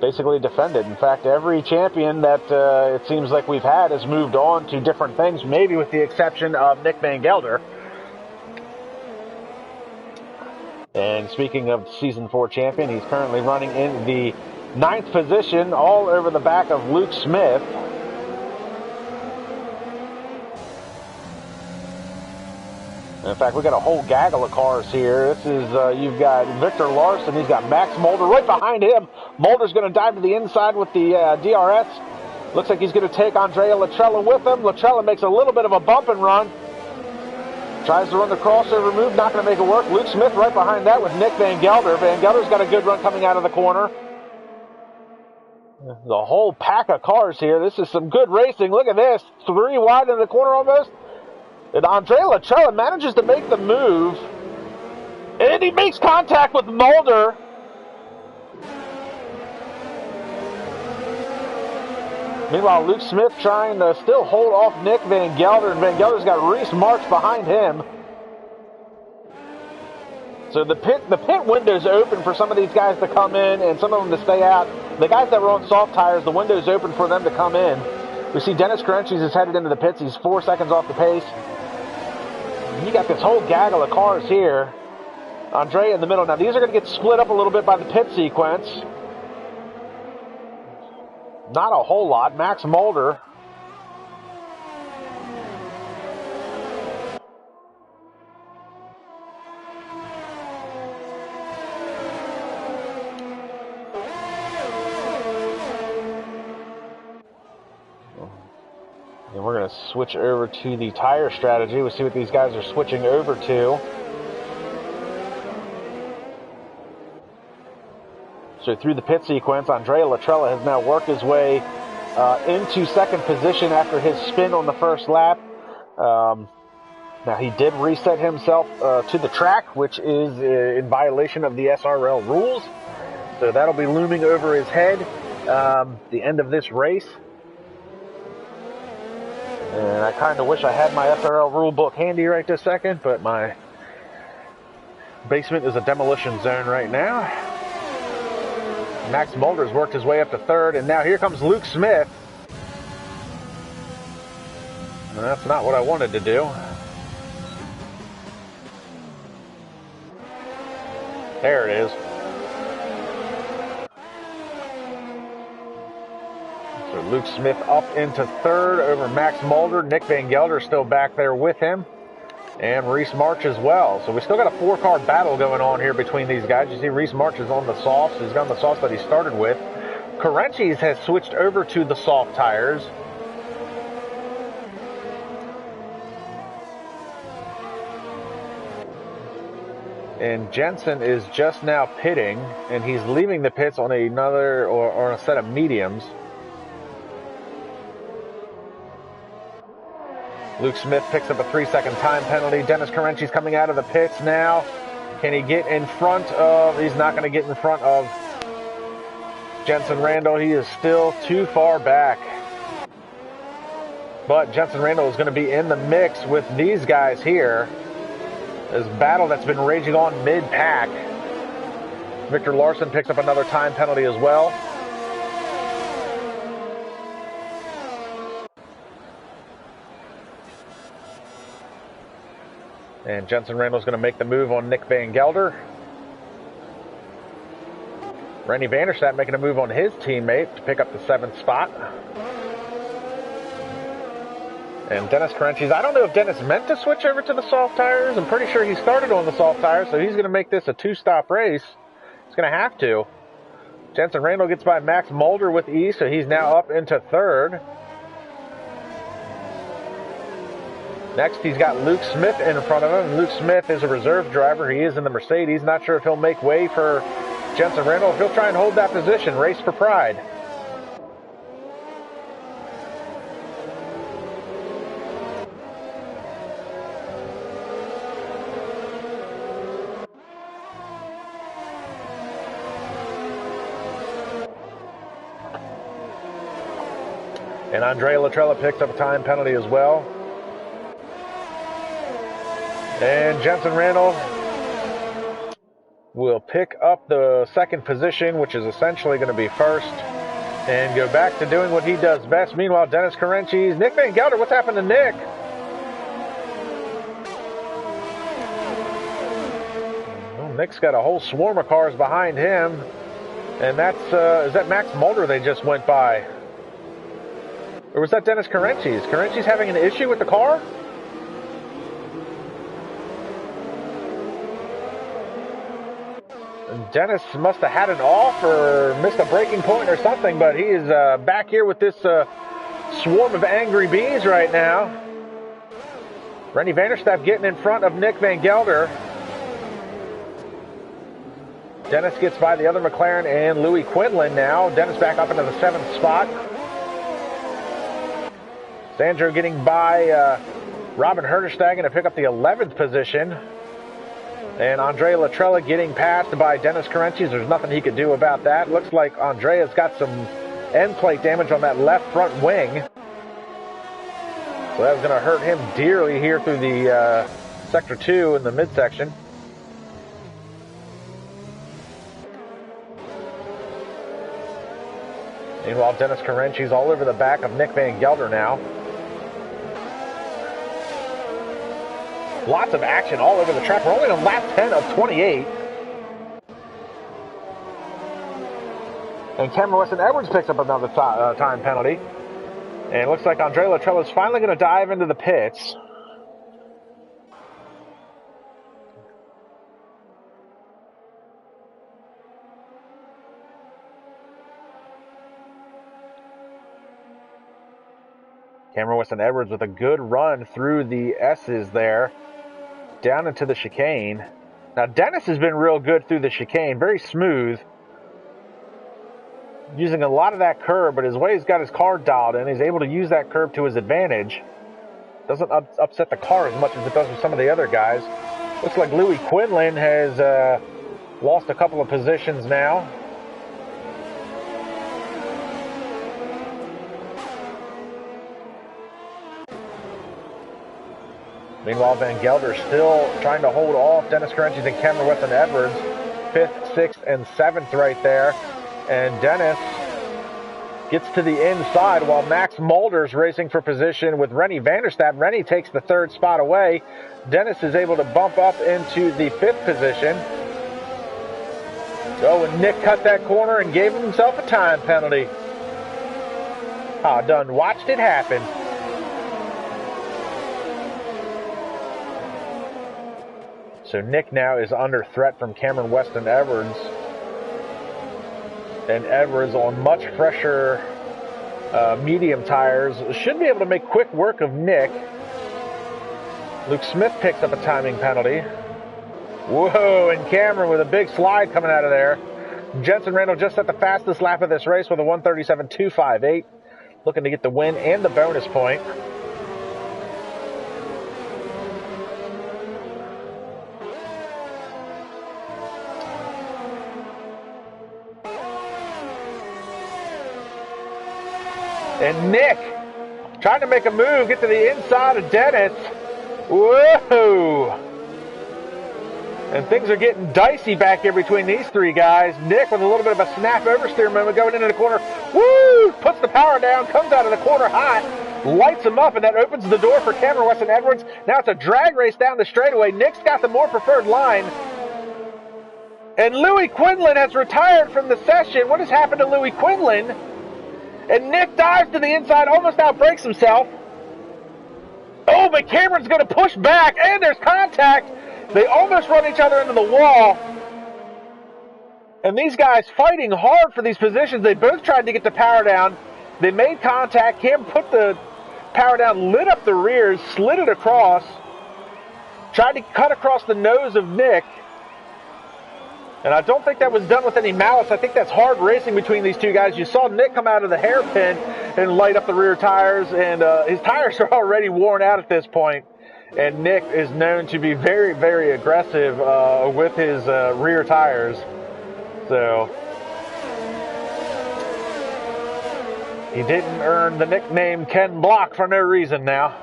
A: basically defend it. In fact, every champion that it seems like we've had has moved on to different things, maybe with the exception of Nick Van Gelder. And speaking of Season 4 champion, he's currently running in the 9th position, all over the back of Luke Smith. In fact, we got a whole gaggle of cars here. This is, you've got Victor Larson. He's got Max Mulder right behind him. Mulder's going to dive to the inside with the DRS. Looks like he's going to take Andrea Latrella with him. Latrella makes a little bit of a bump and run. Tries to run the crossover move, not going to make it work. Luke Smith right behind that with Nick Van Gelder. Van Gelder's got a good run coming out of the corner. The whole pack of cars here. This is some good racing. Look at this. 3 wide in the corner almost. And Andrea Latrella manages to make the move. And he makes contact with Mulder. Meanwhile, Luke Smith trying to still hold off Nick Van Gelder. And Van Gelder's got Reese Marks behind him. So the pit window's open for some of these guys to come in and some of them to stay out. The guys that were on soft tires, the window's open for them to come in. We see Dennis Carenchis is headed into the pits. He's 4 seconds off the pace. You got this whole gaggle of cars here. Andrea in the middle. Now, these are going to get split up a little bit by the pit sequence. Not a whole lot. Max Mulder. And we're going to switch over to the tire strategy. We'll see what these guys are switching over to. So through the pit sequence, Andrea Latrella has now worked his way into second position after his spin on the first lap. Now he did reset himself to the track, which is in violation of the SRL rules. So that'll be looming over his head the end of this race. And I kind of wish I had my SRL rule book handy right this second, but my Basement is a demolition zone right now. Max Mulder's worked his way up to third, and now here comes Luke Smith. And that's not what I wanted to do. There it is. So Luke Smith up into third over Max Mulder. Nick Van Gelder still back there with him. And Reese March as well. So we still got a 4-car battle going on here between these guys. You see Reese March is on the softs. He's got the softs that he started with. Carenchis has switched over to the soft tires. And Jensen is just now pitting, and he's leaving the pits on another or a set of mediums. Luke Smith picks up a 3-second time penalty. Dennis Carenchi's coming out of the pits now. Can he get in front of... He's not going to get in front of Jensen Randall. He is still too far back. But Jensen Randall is going to be in the mix with these guys here. This battle that's been raging on mid-pack. Victor Larson picks up another time penalty as well. And Jensen Randall's going to make the move on Nick Van Gelder. Randy Vanderstadt making a move on his teammate to pick up the 7th spot. And Dennis Carenchis, I don't know if Dennis meant to switch over to the soft tires. I'm pretty sure he started on the soft tires, so he's going to make this a 2-stop race. He's going to have to. Jensen Randall gets by Max Mulder with ease, so he's now up into third. Next, he's got Luke Smith in front of him. Luke Smith is a reserve driver. He is in the Mercedes. Not sure if he'll make way for Jensen Randall. If he'll try and hold that position, race for pride. And Andrea Latrella picks up a time penalty as well. And Jensen Randall will pick up the 2nd position, which is essentially going to be first, and go back to doing what he does best. Meanwhile, Dennis Carenchis, Nick Van Gelder, what's happened to Nick? Well, Nick's got a whole swarm of cars behind him, and that's, is that Max Mulder they just went by? Or was that Dennis Carenchis? Carenchis having an issue with the car? Dennis must have had it off or missed a braking point or something, but he is back here with this swarm of angry bees right now. Randy Vanderstapp getting in front of Nick Van Gelder. Dennis gets by the other McLaren and Louis Quinlan now. Dennis back up into the 7th spot. Sandro getting by Robin Herderstagen to pick up the 11th position. And Andrea Latrella getting passed by Dennis Carenchis. There's nothing he could do about that. Looks like Andrea's got some end plate damage on that left front wing. So that was going to hurt him dearly here through the Sector 2 in the midsection. Meanwhile, Dennis Carenchis all over the back of Nick Van Gelder now. Lots of action all over the track. We're only on lap 10 of 28. And Cameron Weston Edwards picks up another time penalty. And it looks like Andrea Latrella is finally going to dive into the pits. Cameron Weston Edwards with a good run through the S's there. Down into the chicane. Now Dennis has been real good through the chicane, very smooth. Using a lot of that curb, but his way he's got his car dialed in, he's able to use that curb to his advantage. Doesn't upset the car as much as it does with some of the other guys. Looks like Louis Quinlan has lost a couple of positions now. Meanwhile, Van Gelder still trying to hold off Dennis Carenchis and Cameron Weston Edwards. 5th, 6th, and 7th right there. And Dennis gets to the inside while Max Mulder's racing for position with Rennie Vanderstappen. Rennie takes the 3rd spot away. Dennis is able to bump up into the 5th position. Oh, and Nick cut that corner and gave himself a time penalty. Done watched it happen. So Nick now is under threat from Cameron Weston Edwards. And Edwards on much fresher medium tires should be able to make quick work of Nick. Luke Smith picks up a timing penalty. Whoa, and Cameron with a big slide coming out of there. Jensen Randall just at the fastest lap of this race with a 1:37.258. Looking to get the win and the bonus point. And Nick trying to make a move, get to the inside of Dennis. Whoa! And things are getting dicey back here between these 3 guys. Nick with a little bit of a snap oversteer moment going into the corner. Woo! Puts the power down, comes out of the corner hot, lights him up, and that opens the door for Cameron Weston Edwards. Now it's a drag race down the straightaway. Nick's got the more preferred line. And Louis Quinlan has retired from the session. What has happened to Louis Quinlan? And Nick dives to the inside, almost outbrakes himself. Oh, but Cameron's going to push back, and there's contact. They almost run each other into the wall. And these guys fighting hard for these positions. They both tried to get the power down. They made contact. Cam put the power down, lit up the rears, slid it across. Tried to cut across the nose of Nick. And I don't think that was done with any malice. I think that's hard racing between these 2 guys. You saw Nick come out of the hairpin and light up the rear tires, and his tires are already worn out at this point. And Nick is known to be very, very aggressive with his rear tires. So he didn't earn the nickname Ken Block for no reason now.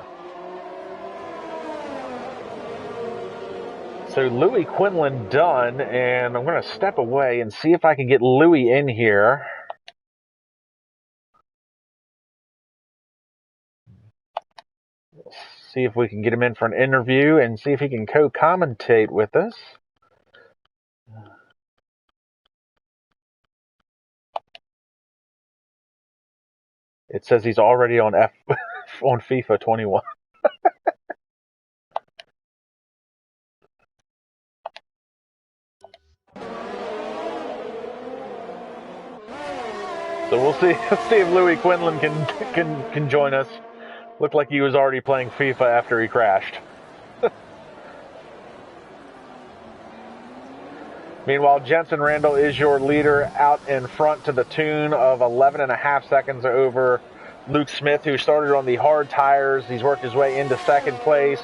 A: So Louis Quinlan done, and I'm going to step away and see if I can get Louis in here. See if we can get him in for an interview and see if he can co-commentate with us. It says he's already on on FIFA 21. So we'll see if Louis Quinlan can join us. Looked like he was already playing FIFA after he crashed. Meanwhile, Jensen Randall is your leader out in front to the tune of 11.5 seconds over Luke Smith, who started on the hard tires. He's worked his way into 2nd place.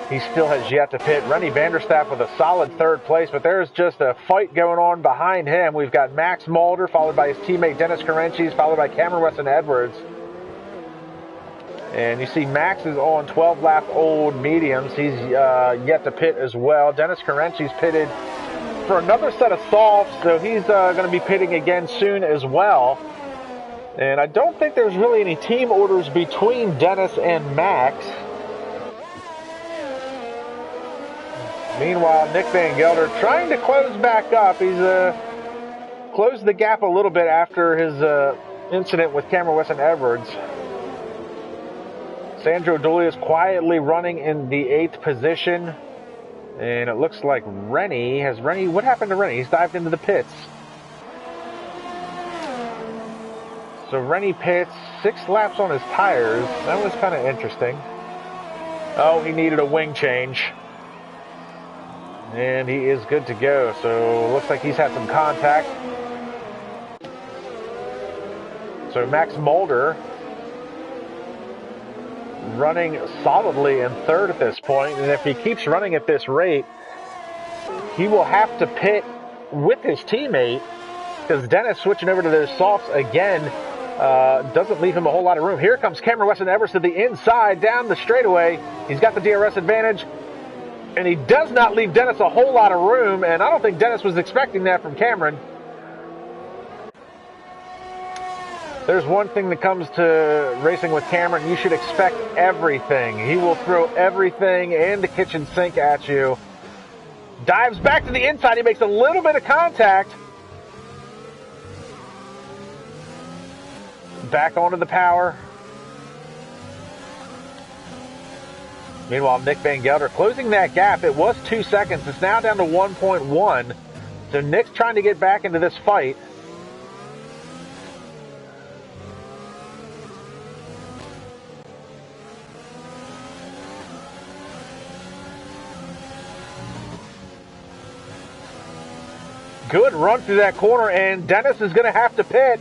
A: He still has yet to pit. Rennie Vanderstappen with a solid 3rd place, but there's just a fight going on behind him. We've got Max Mulder, followed by his teammate Dennis Carenchis, followed by Cameron Weston Edwards. And you see Max is on 12-lap old mediums. He's yet to pit as well. Dennis Carenchis pitted for another set of softs, so he's going to be pitting again soon as well. And I don't think there's really any team orders between Dennis and Max. Meanwhile, Nick Van Gelder trying to close back up. He's closed the gap a little bit after his incident with Cameron Weston Edwards. Sandro Dolia is quietly running in the 8th position. And it looks like Rennie, what happened to Rennie? He's dived into the pits. So Rennie pits, 6 laps on his tires. That was kind of interesting. Oh, he needed a wing change. And he is good to go. So looks like he's had some contact. So Max Mulder running solidly in 3rd at this point. And if he keeps running at this rate, he will have to pit with his teammate, because Dennis switching over to those softs again.
B: Doesn't leave him a whole lot of room. Here comes Cameron Weston Edwards to the inside, down the straightaway. He's got the DRS advantage, and he does not leave Dennis a whole lot of room, and I don't think Dennis was expecting that from Cameron. There's one thing that comes to racing with Cameron. You should expect everything. He will throw everything in the kitchen sink at you. Dives back to the inside. He makes a little bit of contact. Back onto the power. Meanwhile, Nick Van Gelder closing that gap. It was 2 seconds. It's now down to 1.1. So Nick's trying to get back into this fight. Good run through that corner, and Dennis is going to have to pit.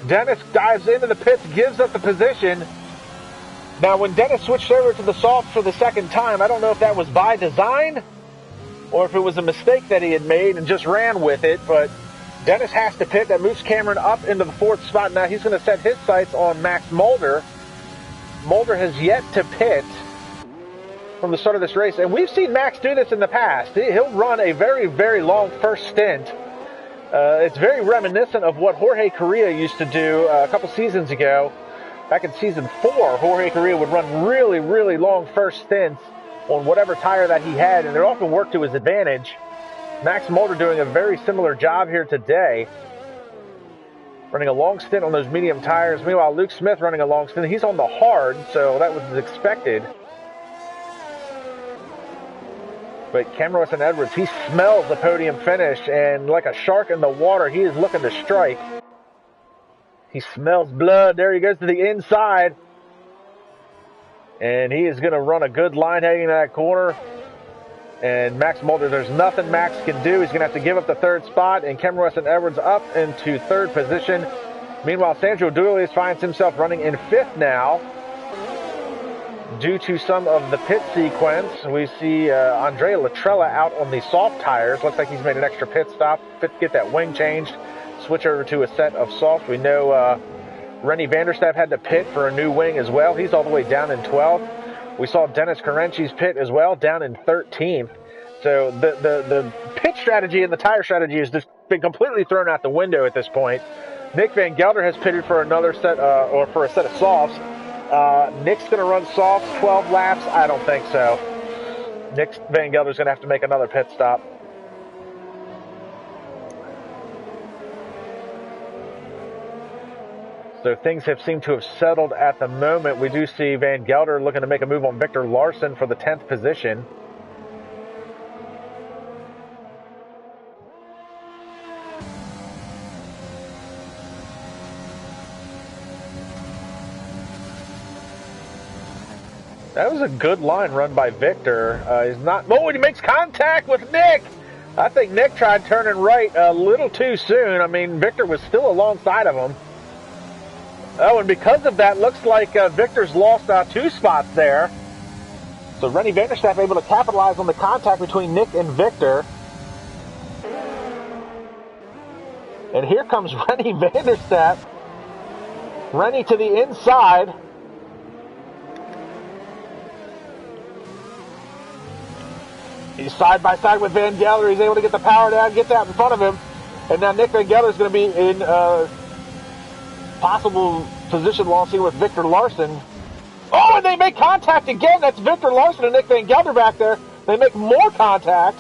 B: Dennis dives into the pits, gives up the position. Now, when Dennis switched over to the soft for the second time, I don't know if that was by design or if it was a mistake that he had made and just ran with it, but Dennis has to pit. That moves Cameron up into the 4th spot. Now he's going to set his sights on Max Mulder. Mulder has yet to pit from the start of this race, and we've seen Max do this in the past. He'll run a very, very long first stint. It's very reminiscent of what Jorge Correa used to do a couple seasons ago. Back in season 4, Jorge Correa would run really, really long first stints on whatever tire that he had, and it often worked to his advantage. Max Mulder doing a very similar job here today, running a long stint on those medium tires. Meanwhile, Luke Smith running a long stint. He's on the hard, so that was expected. But Cameron Weston Edwards, he smells the podium finish, and like a shark in the water, he is looking to strike. He smells blood. There he goes to the inside. And he is going to run a good line heading into that corner. And Max Mulder, there's nothing Max can do. He's going to have to give up the 3rd spot, and Cameron Weston Edwards up into 3rd position. Meanwhile, Sandro Douglas finds himself running in 5th now. Due to some of the pit sequence, we see Andrea Latrella out on the soft tires. Looks like he's made an extra pit stop, get that wing changed, switch over to a set of soft. We know Rennie Vanderstapp had to pit for a new wing as well. He's all the way down in 12th. We saw Dennis Carenchi's pit as well, down in 13th. So the pit strategy and the tire strategy has just been completely thrown out the window at this point. Nick Van Gelder has pitted for another set, or for a set of softs. Nick's going to run soft 12 laps? I don't think so. Nick Van Gelder's going to have to make another pit stop. So things have seemed to have settled at the moment. We do see Van Gelder looking to make a move on Victor Larson for the 10th position. That was a good line run by Victor. He's not. Oh, and he makes contact with Nick. I think Nick tried turning right a little too soon. I mean, Victor was still alongside of him. Oh, and because of that, looks like Victor's lost 2 spots there. So Rennie Vanderstapp able to capitalize on the contact between Nick and Victor. And here comes Rennie Vanderstapp. Rennie to the inside. He's side by side with Van Gelder. He's able to get the power down, get that in front of him. And now Nick Van Gelder is going to be in possible position loss here with Victor Larson. Oh, and they make contact again. That's Victor Larson and Nick Van Gelder back there. They make more contact.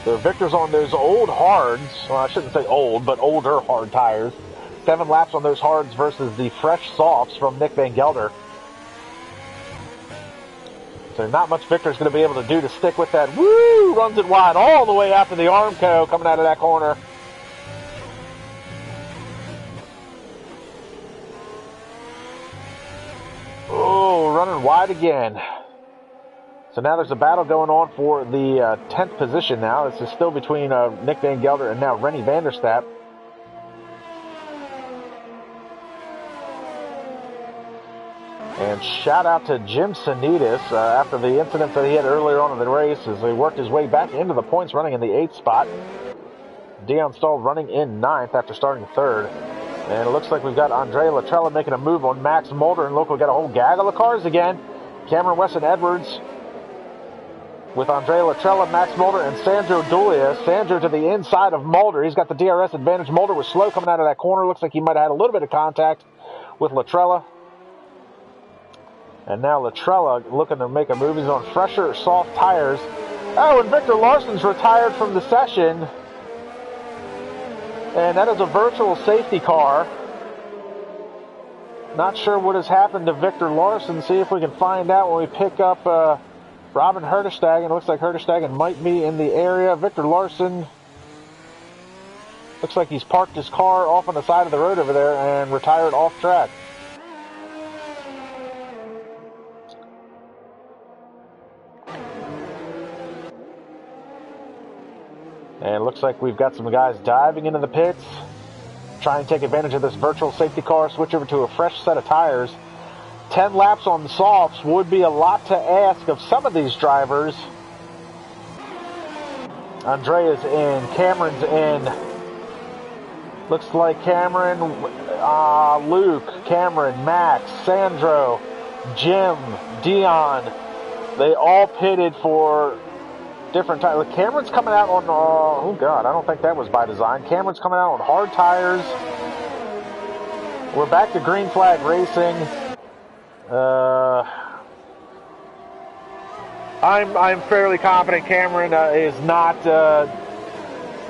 B: So Victor's on those old hards. Well, I shouldn't say old, but older hard tires. 7 laps on those hards versus the fresh softs from Nick Van Gelder. So not much Victor's going to be able to do to stick with that. Woo! Runs it wide all the way after the Armco coming out of that corner. Oh, running wide again. So now there's a battle going on for the 10th position now. This is still between Nick Van Gelder and now Rennie Vanderstapp. And shout out to Jim Sanitas after the incident that he had earlier on in the race as he worked his way back into the points, running in the 8th spot. Dion Stahl running in 9th after starting 3rd. And it looks like we've got Andrea Latrella making a move on Max Mulder. And look, we've got a whole gaggle of cars again. Cameron Weston Edwards with Andrea Latrella, Max Mulder, and Sandro Dulia. Sandro to the inside of Mulder. He's got the DRS advantage. Mulder was slow coming out of that corner. Looks like he might have had a little bit of contact with Latrella. And now Latrella looking to make a move. He's on fresher, soft tires. Oh, and Victor Larson's retired from the session. And that is a virtual safety car. Not sure what has happened to Victor Larson. See if we can find out when we pick up Robin Hertestein. It looks like Hertestein might be in the area. Victor Larson looks like he's parked his car off on the side of the road over there and retired off track. And it looks like we've got some guys diving into the pits, try and take advantage of this virtual safety car, switch over to a fresh set of tires. 10 laps on the softs would be a lot to ask of some of these drivers. Andrea's in, Cameron's in. Looks like Cameron, Luke, Cameron, Max, Sandro, Jim, Dion, they all pitted for different tires. Cameron's coming out on, oh God, I don't think that was by design. Cameron's coming out on hard tires. We're back to green flag racing. I'm fairly confident Cameron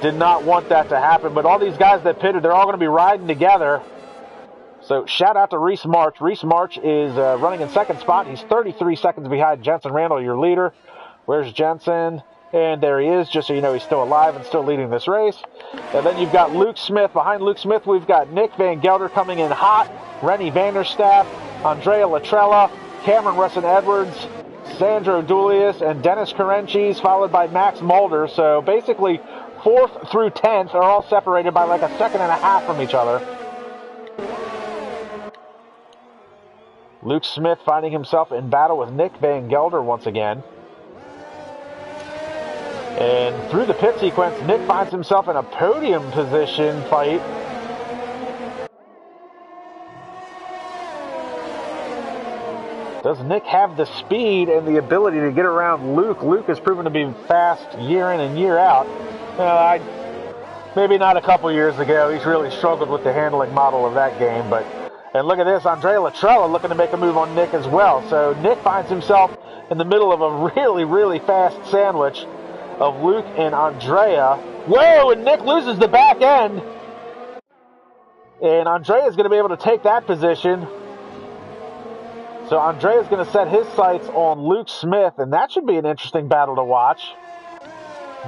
B: did not want that to happen, but all these guys that pitted, they're all going to be riding together. So shout out to Reese March. Reese March is running in 2nd spot. He's 33 seconds behind Jensen Randall, your leader. Where's Jensen? And there he is, just so you know he's still alive and still leading this race. And then you've got Luke Smith. Behind Luke Smith, we've got Nick Van Gelder coming in hot, Rennie Vanderstapp, Andrea Latrella, Cameron Weston Edwards, Sandro Dulius, and Dennis Carenchis, followed by Max Mulder. So basically, 4th through 10th are all separated by like a second and a half from each other. Luke Smith finding himself in battle with Nick Van Gelder once again. And through the pit sequence, Nick finds himself in a podium position fight. Does Nick have the speed and the ability to get around Luke? Luke has proven to be fast year in and year out. Maybe not a couple years ago. He's really struggled with the handling model of that game. And look at this, Andrea Latrella looking to make a move on Nick as well. So Nick finds himself in the middle of a really, really fast sandwich of Luke and Andrea. Whoa, and Nick loses the back end. And Andrea's going to be able to take that position. So Andrea's going to set his sights on Luke Smith, and that should be an interesting battle to watch.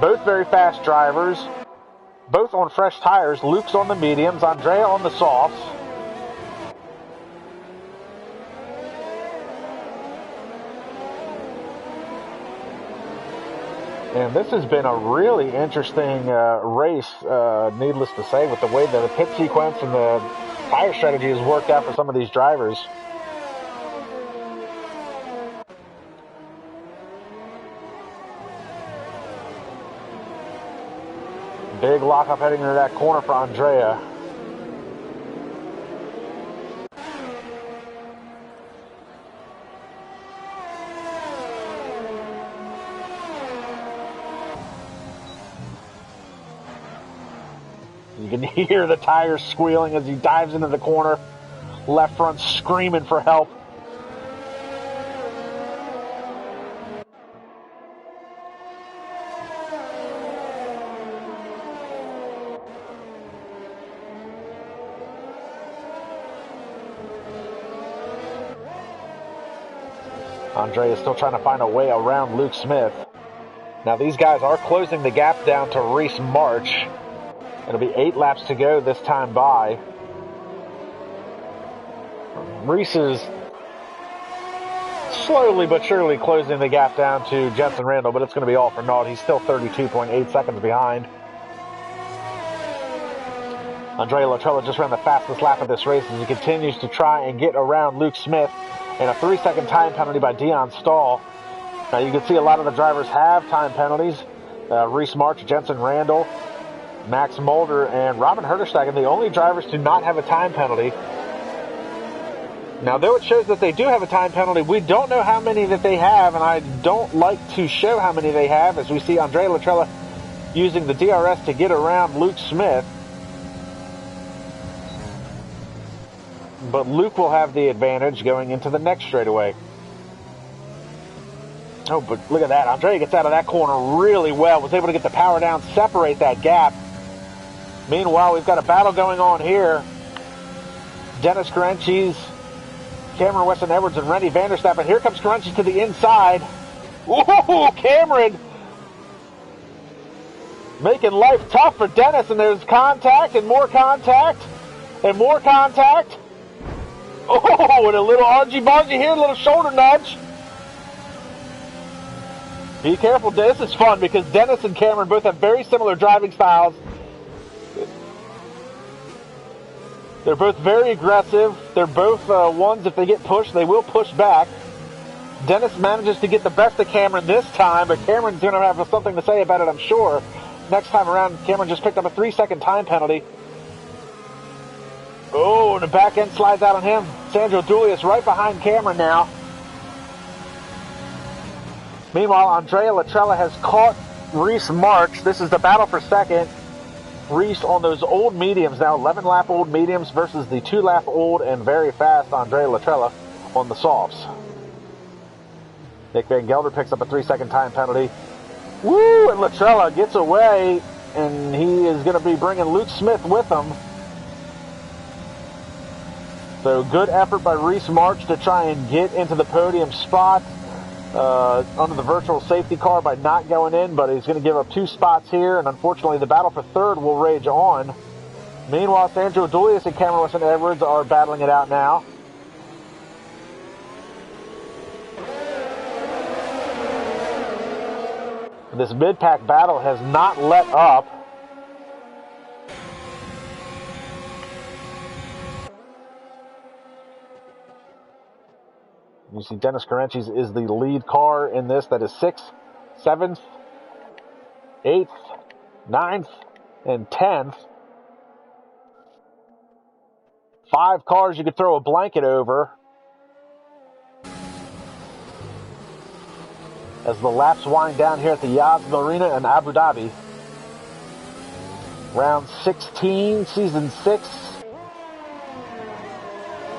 B: Both very fast drivers, both on fresh tires. Luke's on the mediums, Andrea on the softs. And this has been a really interesting race, needless to say, with the way that the pit sequence and the tire strategy has worked out for some of these drivers. Big lockup heading into that corner for Andrea. You can hear the tires squealing as he dives into the corner. Left front screaming for help. Andrea is still trying to find a way around Luke Smith. Now these guys are closing the gap down to Reese March. It'll be 8 laps to go this time by. Reese is slowly but surely closing the gap down to Jensen Randall, but it's going to be all for naught. He's still 32.8 seconds behind. Andrea Latrella just ran the fastest lap of this race as he continues to try and get around Luke Smith. and a 3-second time penalty by Dion Stahl. Now you can see a lot of the drivers have time penalties. Reese March, Jensen Randall, Max Mulder, and Robin Herterstegen, the only drivers to not have a time penalty. Now, though it shows that they do have a time penalty, we don't know how many that they have, and I don't like to show how many they have, as we see Andrea Latrella using the DRS to get around Luke Smith. But Luke will have the advantage going into the next straightaway. Oh, but look at that. Andrea gets out of that corner really well, was able to get the power down, separate that gap. Meanwhile, we've got a battle going on here. Dennis Carenchis, Cameron Weston Edwards, and Rennie Vanderstappen. Here comes Carenchis to the inside. Ooh, Cameron making life tough for Dennis, and there's contact and more contact and more contact. Oh, and a little argy-bargy here, a little shoulder nudge. Be careful, this is fun because Dennis and Cameron both have very similar driving styles. They're both very aggressive. They're both ones, if they get pushed, they will push back. Dennis manages to get the best of Cameron this time, but Cameron's going to have something to say about it, I'm sure. Next time around, Cameron just picked up a 3-second time penalty. Oh, and the back end slides out on him. Sandro Dulius right behind Cameron now. Meanwhile, Andrea Latrella has caught Reese March. This is the battle for second. Reese on those old mediums now, 11-lap old mediums versus the 2-lap old and very fast Andrea Latrella on the softs. Nick Van Gelder picks up a 3-second time penalty. Woo! And Latrella gets away, and he is going to be bringing Luke Smith with him. So good effort by Reese March to try and get into the podium spot under the virtual safety car by not going in, but he's going to give up 2 spots here, and unfortunately the battle for third will rage on. Meanwhile, Sandro Dulius and Cameron Weston Edwards are battling it out now. This mid-pack battle has not let up. You see Dennis Carenchis is the lead car in this. That is 6th, 7th, 8th, 9th, and 10th. 5 cars you could throw a blanket over. As the laps wind down here at the Yas Marina in Abu Dhabi. Round 16, Season 6.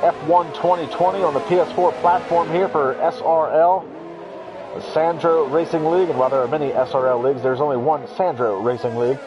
B: F1 2020 on the PS4 platform here for SRL, the Sandro Racing League. And while there are many SRL leagues, there's only one Sandro Racing League.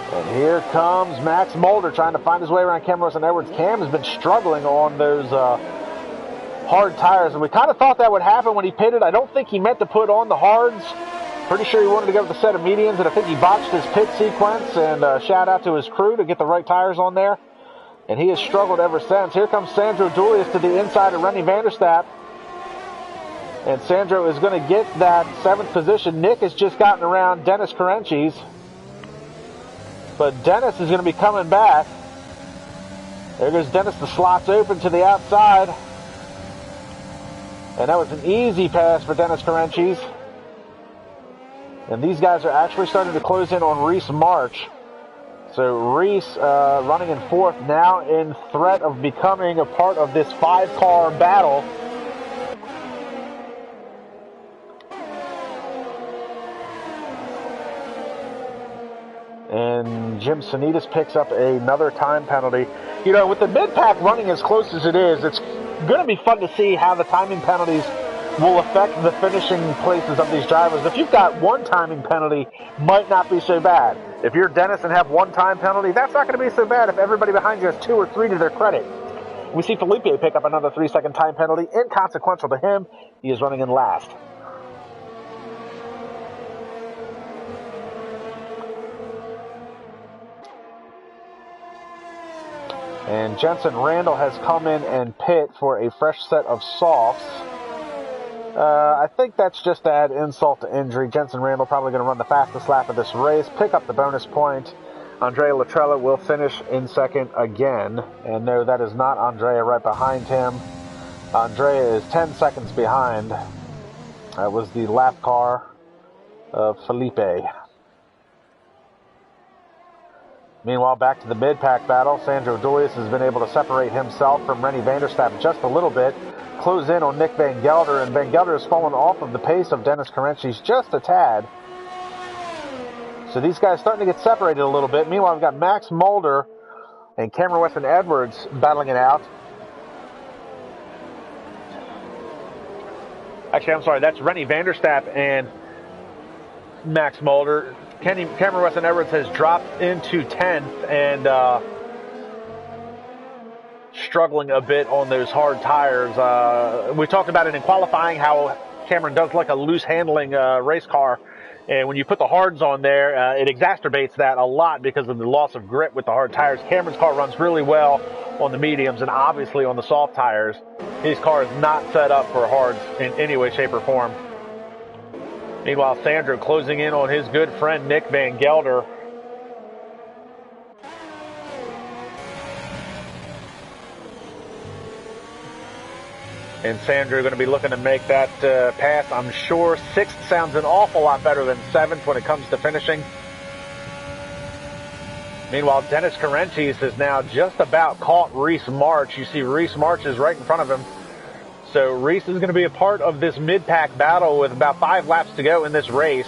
B: And here comes Max Mulder trying to find his way around Cameron Weston Edwards. Cam has been struggling on those hard tires, and we kind of thought that would happen when he pitted. I don't think he meant to put on the hards. Pretty sure he wanted to go with the set of mediums, and I think he botched his pit sequence, and shout out to his crew to get the right tires on there. And he has struggled ever since. Here comes Sandro Dulius to the inside of Rennie Vanderstappen. And Sandro is going to get that 7th position. Nick has just gotten around Dennis Carenchis. But Dennis is going to be coming back. There goes Dennis. The slot's open to the outside. And that was an easy pass for Dennis Carenchis. And these guys are actually starting to close in on Reese March. So Reese running in 4th, now in threat of becoming a part of this 5-car battle. And Jim Sanitas picks up another time penalty. You know, with the mid-pack running as close as it is, it's going to be fun to see how the timing penalties will affect the finishing places of these drivers. If you've got one timing penalty, might not be so bad. If you're Dennis and have one time penalty, that's not going to be so bad if everybody behind you has 2 or 3 to their credit. We see Felipe pick up another 3-second time penalty. Inconsequential to him. He is running in last. And Jensen Randall has come in and pit for a fresh set of softs. I think that's just to add insult to injury. Jensen Randall probably going to run the fastest lap of this race, pick up the bonus point. Andrea Latrella will finish in second again. And no, that is not Andrea right behind him. Andrea is 10 seconds behind. That was the lap car of Felipe. Meanwhile, back to the mid-pack battle. Sandro Dulius has been able to separate himself from Rennie Vanderstappen just a little bit. Close in on Nick Van Gelder, and Van Gelder has fallen off of the pace of Dennis Carenti's just a tad. So these guys starting to get separated a little bit. Meanwhile, we've got Max Mulder and Cameron Weston Edwards battling it out. Actually, I'm sorry, that's Rennie Vanderstappen and Max Mulder. Cameron Weston Edwards has dropped into 10th and struggling a bit on those hard tires. We talked about it in qualifying, how Cameron does like a loose handling race car. And when you put the hards on there, it exacerbates that a lot because of the loss of grip with the hard tires. Cameron's car runs really well on the mediums and obviously on the soft tires. His car is not set up for hards in any way, shape, or form. Meanwhile, Sandro closing in on his good friend Nick Van Gelder. And Sandro going to be looking to make that pass. I'm sure 6th sounds an awful lot better than 7th when it comes to finishing. Meanwhile, Dennis Carenti has now just about caught Reese March. You see Reese March is right in front of him. So Reese is going to be a part of this mid-pack battle with about 5 laps to go in this race.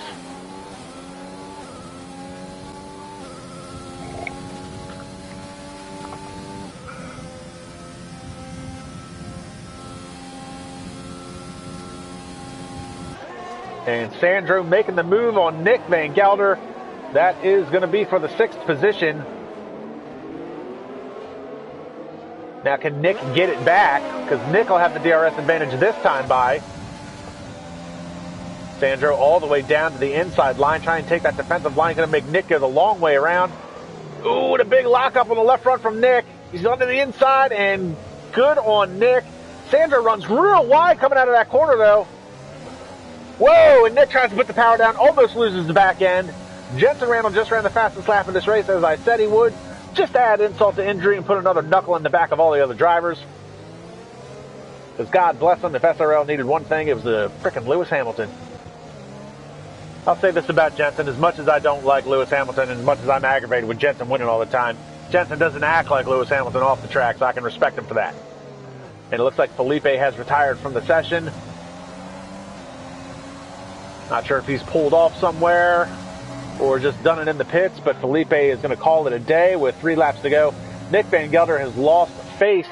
B: And Sandro making the move on Nick Van Gelder. That is going to be for the 6th position. Now can Nick get it back? Because Nick will have the DRS advantage this time by. Sandro all the way down to the inside line, trying to take that defensive line. Going to make Nick go the long way around. Ooh, and a big lockup on the left front from Nick. He's onto the inside, and good on Nick. Sandro runs real wide coming out of that corner, though. Whoa, and Nick tries to put the power down, almost loses the back end. Jensen Randall just ran the fastest lap of this race, as I said he would. Just to add insult to injury and put another knuckle in the back of all the other drivers. Because God bless them, if SRL needed one thing, it was the frickin' Lewis Hamilton. I'll say this about Jensen, as much as I don't like Lewis Hamilton, and as much as I'm aggravated with Jensen winning all the time, Jensen doesn't act like Lewis Hamilton off the track, so I can respect him for that. And it looks like Felipe has retired from the session. Not sure if he's pulled off somewhere or just done it in the pits, but Felipe is going to call it a day with 3 laps to go. Nick Van Gelder has lost face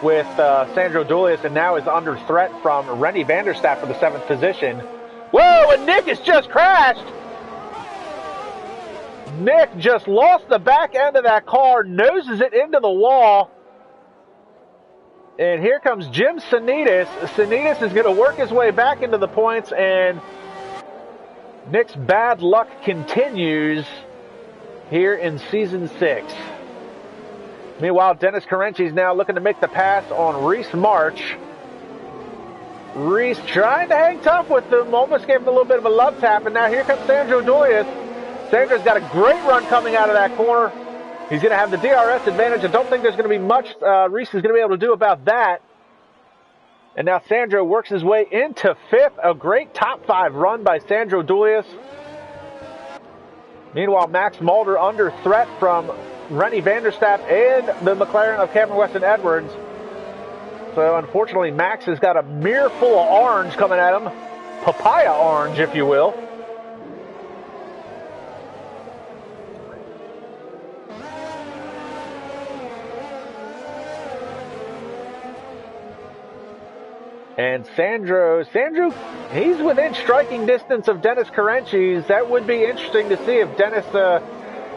B: with Sandro Dulius and now is under threat from Rennie Vanderstappen for the 7th position. Whoa, and Nick has just crashed! Nick just lost the back end of that car, noses it into the wall. And here comes Jim Sanitas. Sanitas is going to work his way back into the points, and Nick's bad luck continues here in Season 6. Meanwhile, Dennis Carenti is now looking to make the pass on Reese March. Reese trying to hang tough with him, almost gave him a little bit of a love tap, and now here comes Sandro Dulius. Sandro's got a great run coming out of that corner. He's going to have the DRS advantage. I don't think there's going to be much Reese is going to be able to do about that. And now Sandro works his way into 5th. A great top 5 run by Sandro Dulius. Meanwhile, Max Mulder under threat from Rennie Vanderstappen and the McLaren of Cameron Weston Edwards. So unfortunately, Max has got a mirror full of orange coming at him. Papaya orange, if you will. And Sandro, he's within striking distance of Dennis Carenti. That would be interesting to see if Dennis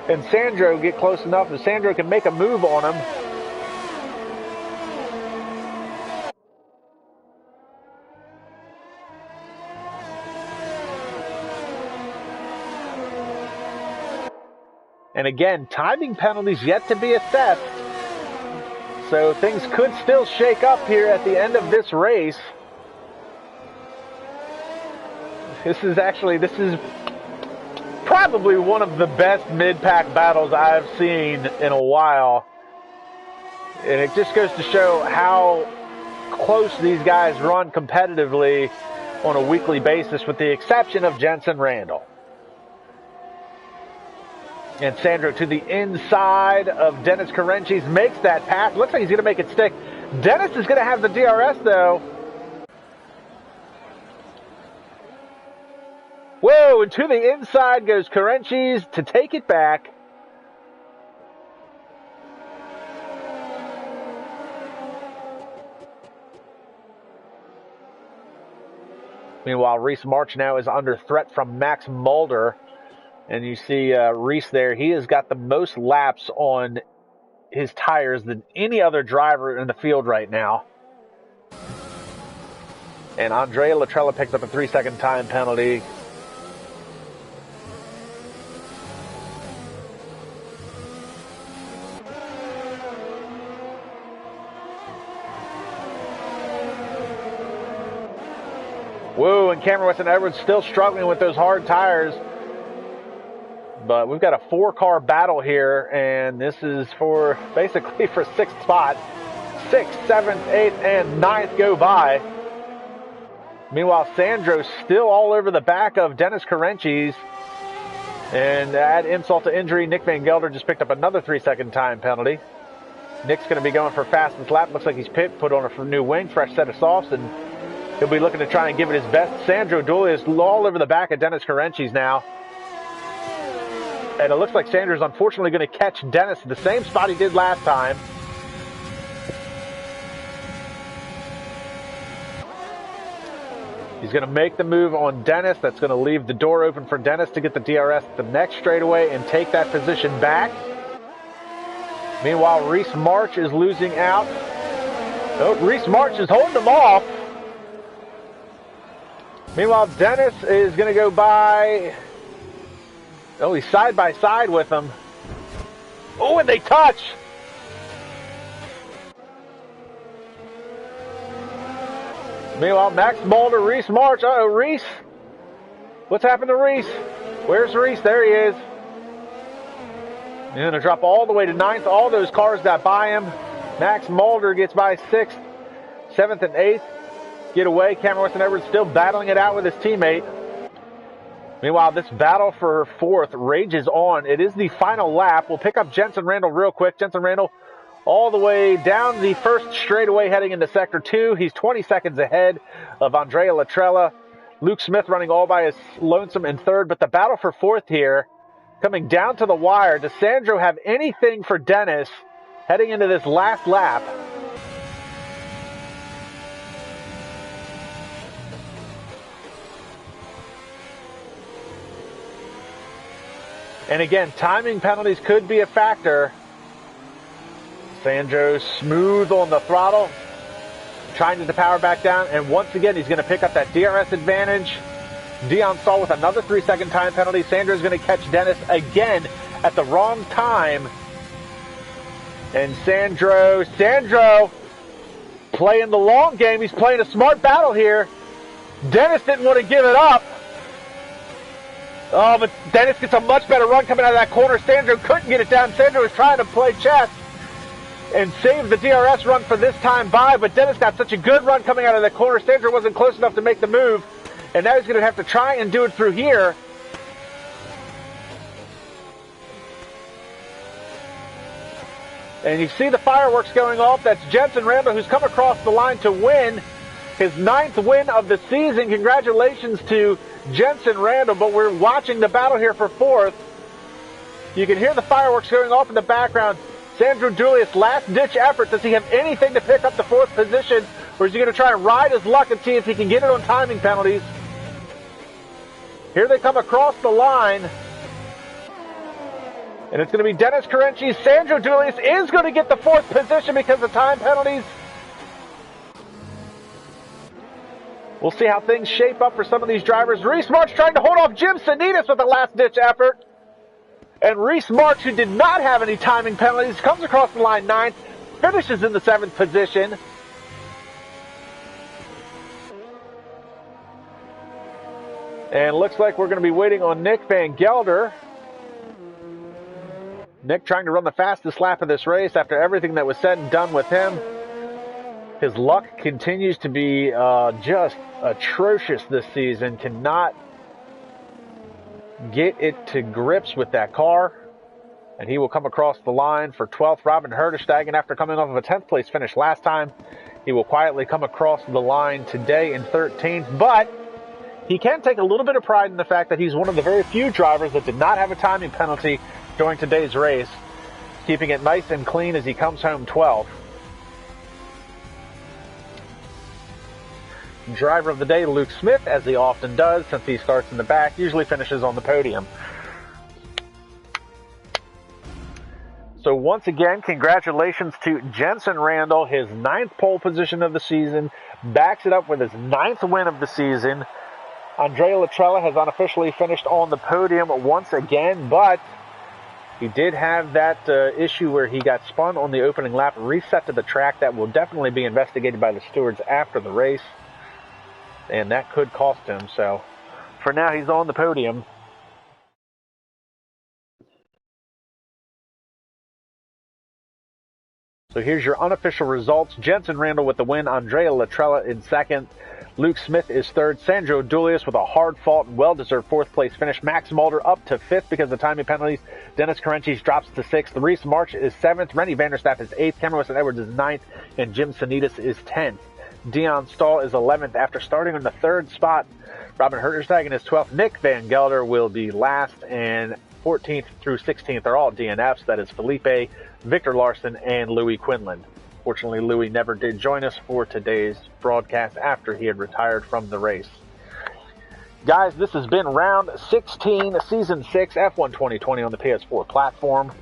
B: and Sandro get close enough that Sandro can make a move on him. And again, timing penalties yet to be assessed. So things could still shake up here at the end of this race. This is probably one of the best mid-pack battles I've seen in a while. And it just goes to show how close these guys run competitively on a weekly basis, with the exception of Jensen Randall. And Sandro to the inside of Dennis Carenchis, makes that pass. Looks like he's going to make it stick. Dennis is going to have the DRS, though. Whoa, and to the inside goes Carenchis to take it back. Meanwhile, Reese March now is under threat from Max Mulder. And you see Reese there. He has got the most laps on his tires than any other driver in the field right now. And Andrea Latrella picks up a 3-second time penalty. Whoa, and Cameron Weston-Edwards still struggling with those hard tires. But we've got a 4-car battle here, and this is for basically for 6th spot. 6th, 7th, 8th, and 9th go by. Meanwhile, Sandro's still all over the back of Dennis Carenchis. And to add insult to injury, Nick Van Gelder just picked up another 3-second time penalty. Nick's going to be going for fastest lap. Looks like he's put on a new wing, fresh set of softs, and he'll be looking to try and give it his best. Sandro Dooley is all over the back of Dennis Carenchis now. And it looks like Sandro's unfortunately going to catch Dennis in the same spot he did last time. He's going to make the move on Dennis. That's going to leave the door open for Dennis to get the DRS at the next straightaway and take that position back. Meanwhile, Reese March is losing out. Oh, Reese March is holding them off. Meanwhile, Dennis is going to go by. Oh, he's side by side with them. Oh, and they touch. Meanwhile, Max Mulder, Reese March. Uh-oh, Reese. What's happened to Reese? Where's Reese? There he is. He's going to drop all the way to 9th. All those cars got by him. Max Mulder gets by 6th, 7th, and 8th. Get away. Cameron Weston-Edwards still battling it out with his teammate. Meanwhile, this battle for 4th rages on. It is the final lap. We'll pick up Jensen Randall real quick. Jensen Randall all the way down the first straightaway heading into Sector 2. He's 20 seconds ahead of Andrea Latrella. Luke Smith running all by his lonesome in 3rd. But the battle for 4th here, coming down to the wire. Does Sandro have anything for Dennis heading into this last lap? And again, timing penalties could be a factor. Sandro smooth on the throttle, trying to get the power back down. And once again, he's going to pick up that DRS advantage. Dion Stahl with another 3-second time penalty. Sandro's going to catch Dennis again at the wrong time. And Sandro playing the long game. He's playing a smart battle here. Dennis didn't want to give it up. Oh, but Dennis gets a much better run coming out of that corner. Sandro couldn't get it down. Sandro was trying to play chess and save the DRS run for this time by, but Dennis got such a good run coming out of that corner. Sandro wasn't close enough to make the move, and now he's going to have to try and do it through here. And you see the fireworks going off. That's Jensen Randall, who's come across the line to win his 9th win of the season. Congratulations to Jensen Randall, but we're watching the battle here for 4th. You can hear the fireworks going off in the background. Sandro Julius, last-ditch effort. Does he have anything to pick up the 4th position, or is he going to try and ride his luck and see if he can get it on timing penalties? Here they come across the line. And it's going to be Dennis Carenchis. Sandro Julius is going to get the 4th position because of time penalties. We'll see how things shape up for some of these drivers. Reese March trying to hold off Jim Sanitas with a last-ditch effort. And Reese March, who did not have any timing penalties, comes across the line 9th. finishes in the 7th position. And looks like we're going to be waiting on Nick Van Gelder. Nick trying to run the fastest lap of this race after everything that was said and done with him. His luck continues to be just atrocious this season. Cannot get it to grips with that car. And he will come across the line for 12th. Robin Herderstegen, after coming off of a 10th place finish last time, he will quietly come across the line today in 13th. But he can take a little bit of pride in the fact that he's one of the very few drivers that did not have a timing penalty during today's race, keeping it nice and clean as he comes home 12th. Driver of the day, Luke Smith, as he often does since he starts in the back, usually finishes on the podium. So once again, congratulations to Jensen Randall, his 9th pole position of the season, backs it up with his 9th win of the season. Andrea Latrella has unofficially finished on the podium once again, but he did have that issue where he got spun on the opening lap, reset to the track. That will definitely be investigated by the stewards after the race, and that could cost him. So for now, he's on the podium. So here's your unofficial results. Jensen Randall with the win, Andrea Latrella in 2nd. Luke Smith is 3rd. Sandro Dulius with a hard-fought and well-deserved 4th place finish. Max Mulder up to 5th because of timing penalties. Dennis Carrenchis drops to 6th. Reese March is 7th. Rennie Vanderstapp is 8th. Cameron Wilson-Edwards is 9th. And Jim Sanitas is 10th. Dion Stahl is 11th after starting on the 3rd spot. Robin Herterstegen is 12th. Nick Van Gelder will be last. And 14th through 16th are all DNFs. That is Felipe, Victor Larson, and Louis Quinlan. Fortunately, Louis never did join us for today's broadcast after he had retired from the race. Guys, this has been round 16, season 6, F1 2020 on the PS4 platform.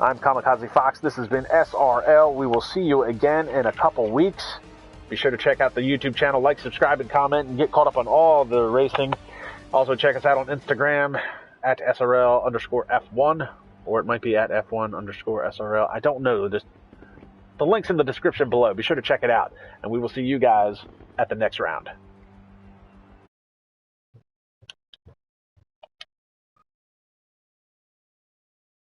B: I'm KAMIKAZE-FOX. This has been SRL. We will see you again in a couple weeks. Be sure to check out the YouTube channel, like, subscribe, and comment, and get caught up on all the racing. Also, check us out on Instagram at SRL_F1, or it might be at F1_SRL. I don't know. Just the link's in the description below. Be sure to check it out, and we will see you guys at the next round.